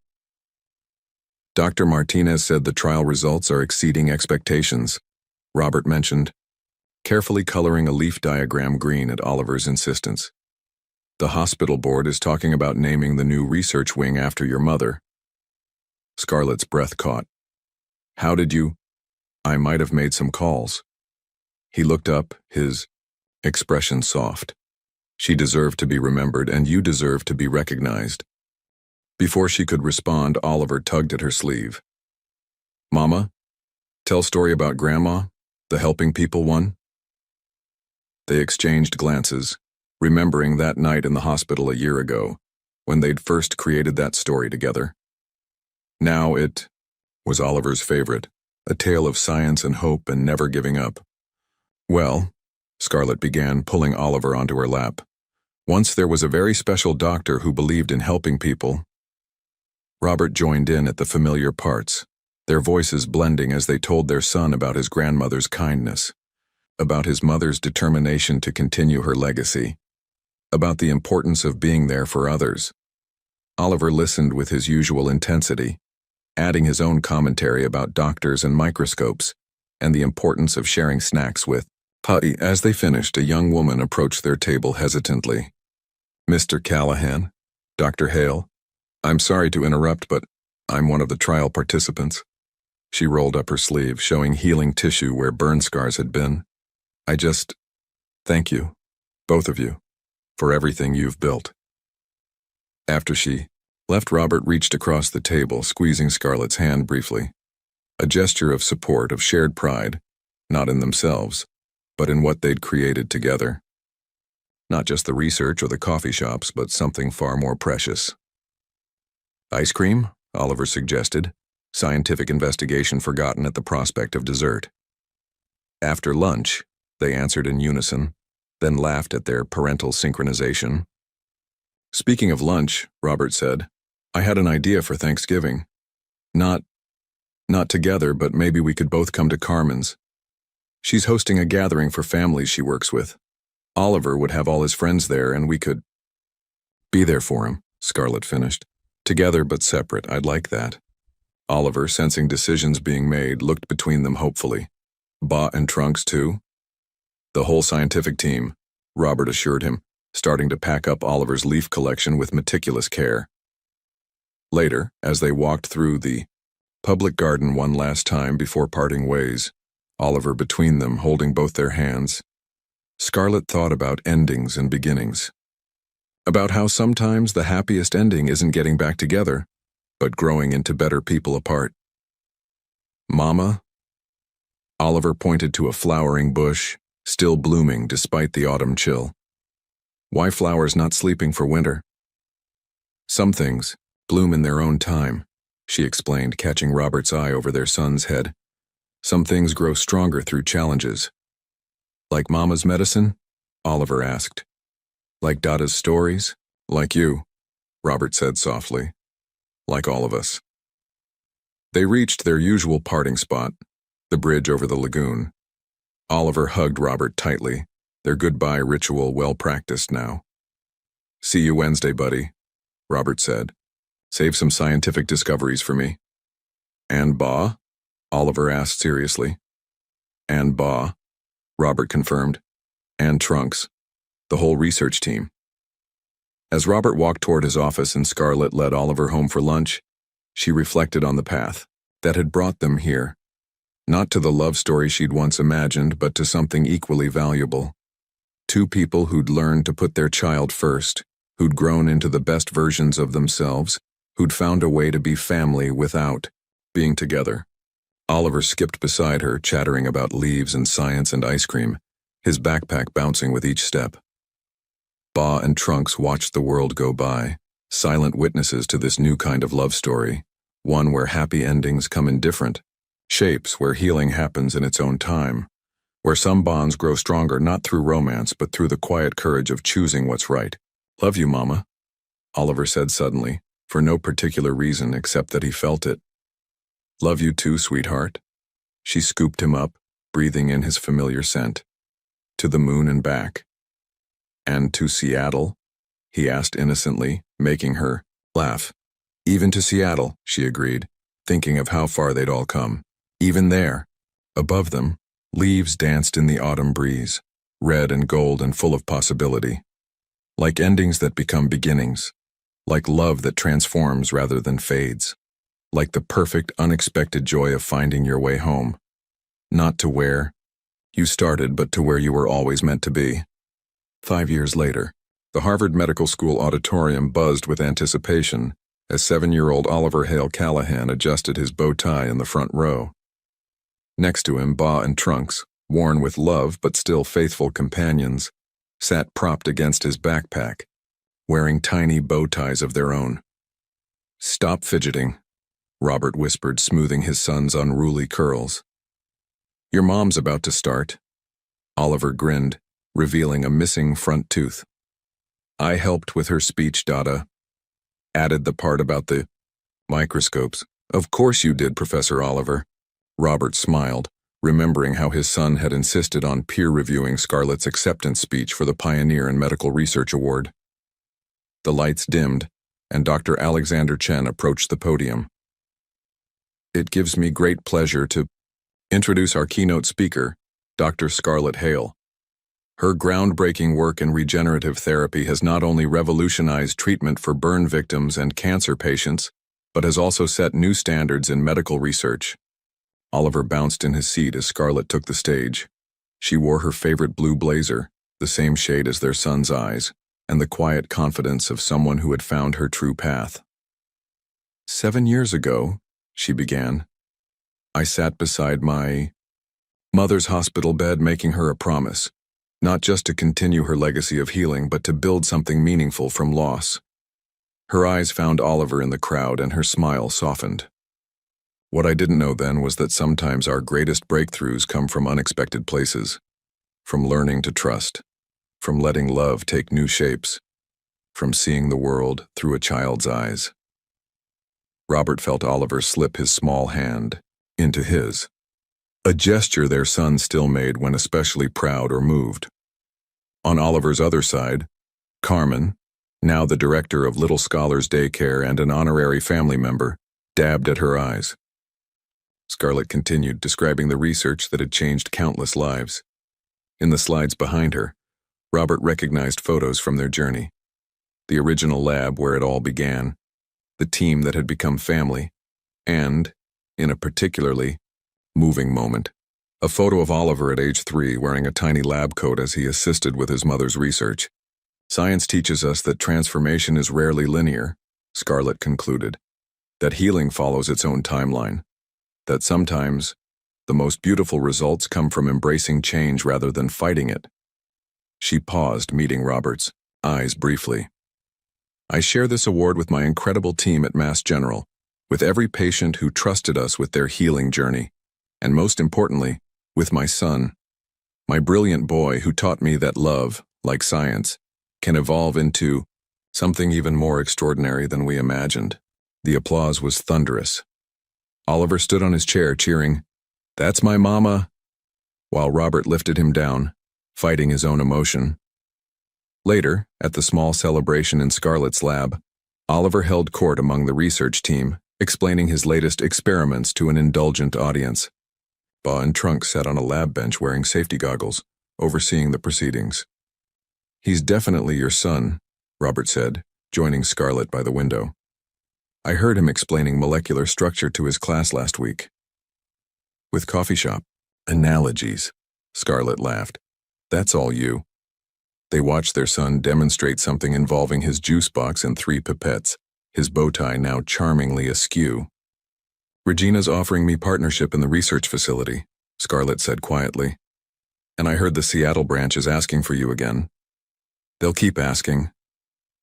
Dr. Martinez said the trial results are exceeding expectations, Robert mentioned, carefully coloring a leaf diagram green at Oliver's insistence. The hospital board is talking about naming the new research wing after your mother. Scarlett's breath caught. How did you? I might have made some calls. He looked up, his expression soft. She deserved to be remembered, and you deserve to be recognized. Before she could respond, Oliver tugged at her sleeve. Mama, tell story about Grandma, the helping people one. They exchanged glances, remembering that night in the hospital a year ago, when they'd first created that story together. Now it was Oliver's favorite, a tale of science and hope and never giving up. Well, Scarlett began, pulling Oliver onto her lap. Once there was a very special doctor who believed in helping people. Robert joined in at the familiar parts, their voices blending as they told their son about his grandmother's kindness, about his mother's determination to continue her legacy, about the importance of being there for others. Oliver listened with his usual intensity, adding his own commentary about doctors and microscopes, and the importance of sharing snacks with Putty. As they finished, a young woman approached their table hesitantly. Mr. Callahan, Dr. Hale, I'm sorry to interrupt, but I'm one of the trial participants. She rolled up her sleeve, showing healing tissue where burn scars had been. Thank you, both of you, for everything you've built. After she Left Robert reached across the table, squeezing Scarlett's hand briefly. A gesture of support, of shared pride, not in themselves, but in what they'd created together. Not just the research or the coffee shops, but something far more precious. Ice cream? Oliver suggested, scientific investigation forgotten at the prospect of dessert. After lunch, they answered in unison, then laughed at their parental synchronization. Speaking of lunch, Robert said, I had an idea for Thanksgiving. Not together, but maybe we could both come to Carmen's. She's hosting a gathering for families she works with. Oliver would have all his friends there, and we could be there for him, Scarlett finished. Together but separate, I'd like that. Oliver, sensing decisions being made, looked between them hopefully. Ba and Trunks, too? The whole scientific team, Robert assured him, starting to pack up Oliver's leaf collection with meticulous care. Later, as they walked through the public garden one last time before parting ways, Oliver between them holding both their hands, Scarlett thought about endings and beginnings. About how sometimes the happiest ending isn't getting back together, but growing into better people apart. Mama? Oliver pointed to a flowering bush, still blooming despite the autumn chill. Why flowers not sleeping for winter? Some things bloom in their own time, she explained, catching Robert's eye over their son's head. Some things grow stronger through challenges. Like Mama's medicine? Oliver asked. Like Dada's stories? Like you, Robert said softly. Like all of us. They reached their usual parting spot, the bridge over the lagoon. Oliver hugged Robert tightly, their goodbye ritual well practiced now. See you Wednesday, buddy, Robert said. Save some scientific discoveries for me. And Ba? Oliver asked seriously. And Ba, Robert confirmed. And Trunks. The whole research team. As Robert walked toward his office and Scarlett led Oliver home for lunch, she reflected on the path that had brought them here. Not to the love story she'd once imagined, but to something equally valuable. Two people who'd learned to put their child first, who'd grown into the best versions of themselves, who'd found a way to be family without being together. Oliver skipped beside her, chattering about leaves and science and ice cream, his backpack bouncing with each step. Ba and Trunks watched the world go by, silent witnesses to this new kind of love story, one where happy endings come in different shapes, where healing happens in its own time, where some bonds grow stronger not through romance but through the quiet courage of choosing what's right. Love you, Mama, Oliver said suddenly, for no particular reason except that he felt it. Love you too, sweetheart. She scooped him up, breathing in his familiar scent. To the moon and back. And to Seattle? He asked innocently, making her laugh. Even to Seattle, she agreed, thinking of how far they'd all come. Even there, above them, leaves danced in the autumn breeze, red and gold and full of possibility. Like endings that become beginnings. Like love that transforms rather than fades. Like the perfect, unexpected joy of finding your way home. Not to where you started, but to where you were always meant to be. 5 years later, the Harvard Medical School auditorium buzzed with anticipation as 7-year-old Oliver Hale Callahan adjusted his bow tie in the front row. Next to him, Ba and Trunks, worn with love but still faithful companions, sat propped against his backpack, wearing tiny bow ties of their own. Stop fidgeting, Robert whispered, smoothing his son's unruly curls. Your mom's about to start. Oliver grinned, revealing a missing front tooth. I helped with her speech, Dada. Added the part about the microscopes. Of course you did, Professor Oliver. Robert smiled, remembering how his son had insisted on peer-reviewing Scarlett's acceptance speech for the Pioneer in Medical Research Award. The lights dimmed, and Dr. Alexander Chen approached the podium. It gives me great pleasure to introduce our keynote speaker, Dr. Scarlett Hale. Her groundbreaking work in regenerative therapy has not only revolutionized treatment for burn victims and cancer patients, but has also set new standards in medical research. Oliver bounced in his seat as Scarlett took the stage. She wore her favorite blue blazer, the same shade as their son's eyes, and the quiet confidence of someone who had found her true path. 7 years ago, she began, I sat beside my mother's hospital bed making her a promise, not just to continue her legacy of healing, but to build something meaningful from loss. Her eyes found Oliver in the crowd and her smile softened. What I didn't know then was that sometimes our greatest breakthroughs come from unexpected places, from learning to trust, from letting love take new shapes, from seeing the world through a child's eyes. Robert felt Oliver slip his small hand into his, a gesture their son still made when especially proud or moved. On Oliver's other side, Carmen, now the director of Little Scholars Daycare and an honorary family member, dabbed at her eyes. Scarlett continued, describing the research that had changed countless lives. In the slides behind her, Robert recognized photos from their journey. The original lab where it all began, the team that had become family, and, in a particularly moving moment, a photo of Oliver at age 3 wearing a tiny lab coat as he assisted with his mother's research. Science teaches us that transformation is rarely linear, Scarlett concluded, that healing follows its own timeline, that sometimes the most beautiful results come from embracing change rather than fighting it. She paused, meeting Robert's eyes briefly. I share this award with my incredible team at Mass General, with every patient who trusted us with their healing journey, and most importantly, with my son, my brilliant boy who taught me that love, like science, can evolve into something even more extraordinary than we imagined. The applause was thunderous. Oliver stood on his chair cheering, "That's my mama," while Robert lifted him down, fighting his own emotion. Later, at the small celebration in Scarlett's lab, Oliver held court among the research team, explaining his latest experiments to an indulgent audience. Ba and Trunk sat on a lab bench wearing safety goggles, overseeing the proceedings. "He's definitely your son," Robert said, joining Scarlett by the window. "I heard him explaining molecular structure to his class last week." "With coffee shop analogies," Scarlett laughed. "That's all you." They watched their son demonstrate something involving his juice box and 3 pipettes, his bow tie now charmingly askew. "Regina's offering me partnership in the research facility," Scarlett said quietly. "And I heard the Seattle branch is asking for you again." "They'll keep asking."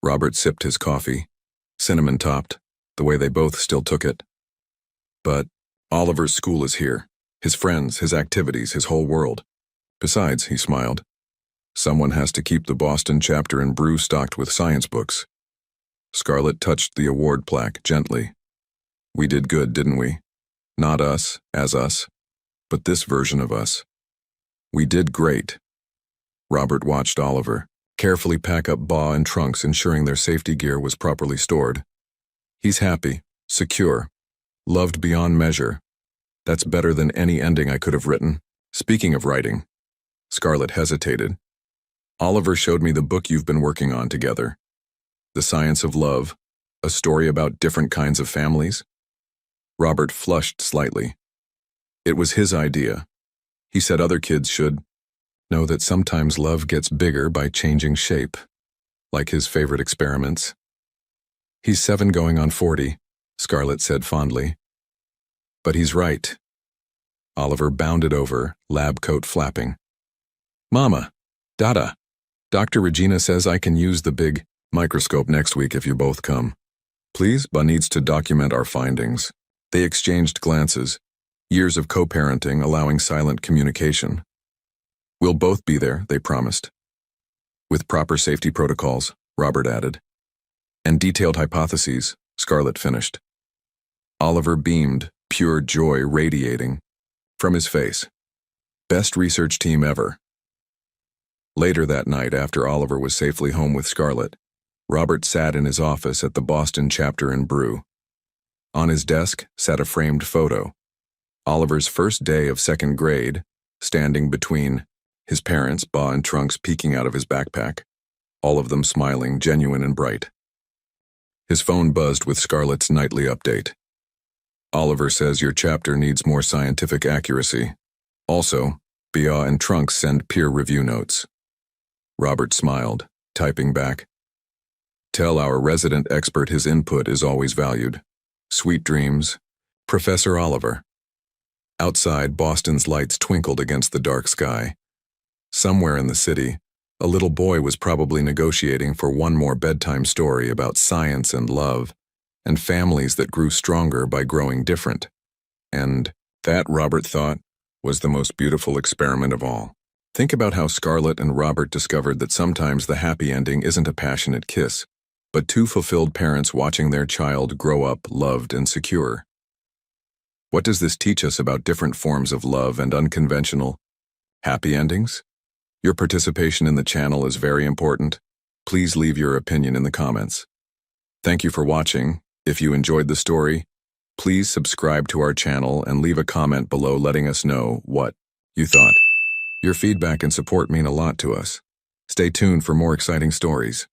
Robert sipped his coffee, cinnamon-topped, the way they both still took it. "But Oliver's school is here, his friends, his activities, his whole world. Besides," he smiled, "someone has to keep the Boston chapter in Brew stocked with science books." Scarlett touched the award plaque gently. "We did good, didn't we? Not us, as us, but this version of us. We did great." Robert watched Oliver carefully pack up Ba and Trunks, ensuring their safety gear was properly stored. "He's happy, secure, loved beyond measure. That's better than any ending I could have written." "Speaking of writing," Scarlett hesitated, "Oliver showed me the book you've been working on together. The Science of Love, a story about different kinds of families." Robert flushed slightly. It was his idea. He said other kids should know that sometimes love gets bigger by changing shape, like his favorite experiments. "He's 7 going on 40, Scarlett said fondly. "But he's right." Oliver bounded over, lab coat flapping. "Mama, Dada, Dr. Regina says I can use the big microscope next week if you both come. Please, Ba needs to document our findings." They exchanged glances, years of co-parenting allowing silent communication. "We'll both be there," they promised. "With proper safety protocols," Robert added. "And detailed hypotheses," Scarlett finished. Oliver beamed, pure joy radiating from his face. Best research team ever. Later that night, after Oliver was safely home with Scarlett, Robert sat in his office at the Boston chapter in Brew. On his desk sat a framed photo. Oliver's first day of 2nd grade, standing between his parents, Ba and Trunks, peeking out of his backpack, all of them smiling, genuine and bright. His phone buzzed with Scarlett's nightly update. "Oliver says your chapter needs more scientific accuracy. Also, Bia and Trunks send peer review notes." Robert smiled, typing back, "Tell our resident expert his input is always valued." Sweet dreams, Professor Oliver. Outside, Boston's lights twinkled against the dark sky. Somewhere in the city, a little boy was probably negotiating for one more bedtime story about science and love, and families that grew stronger by growing different. And that, Robert thought, was the most beautiful experiment of all. Think about how Scarlett and Robert discovered that sometimes the happy ending isn't a passionate kiss, but two fulfilled parents watching their child grow up loved and secure. What does this teach us about different forms of love and unconventional, happy endings? Your participation in the channel is very important. Please leave your opinion in the comments. Thank you for watching. If you enjoyed the story, please subscribe to our channel and leave a comment below letting us know what you thought. Your feedback and support mean a lot to us. Stay tuned for more exciting stories.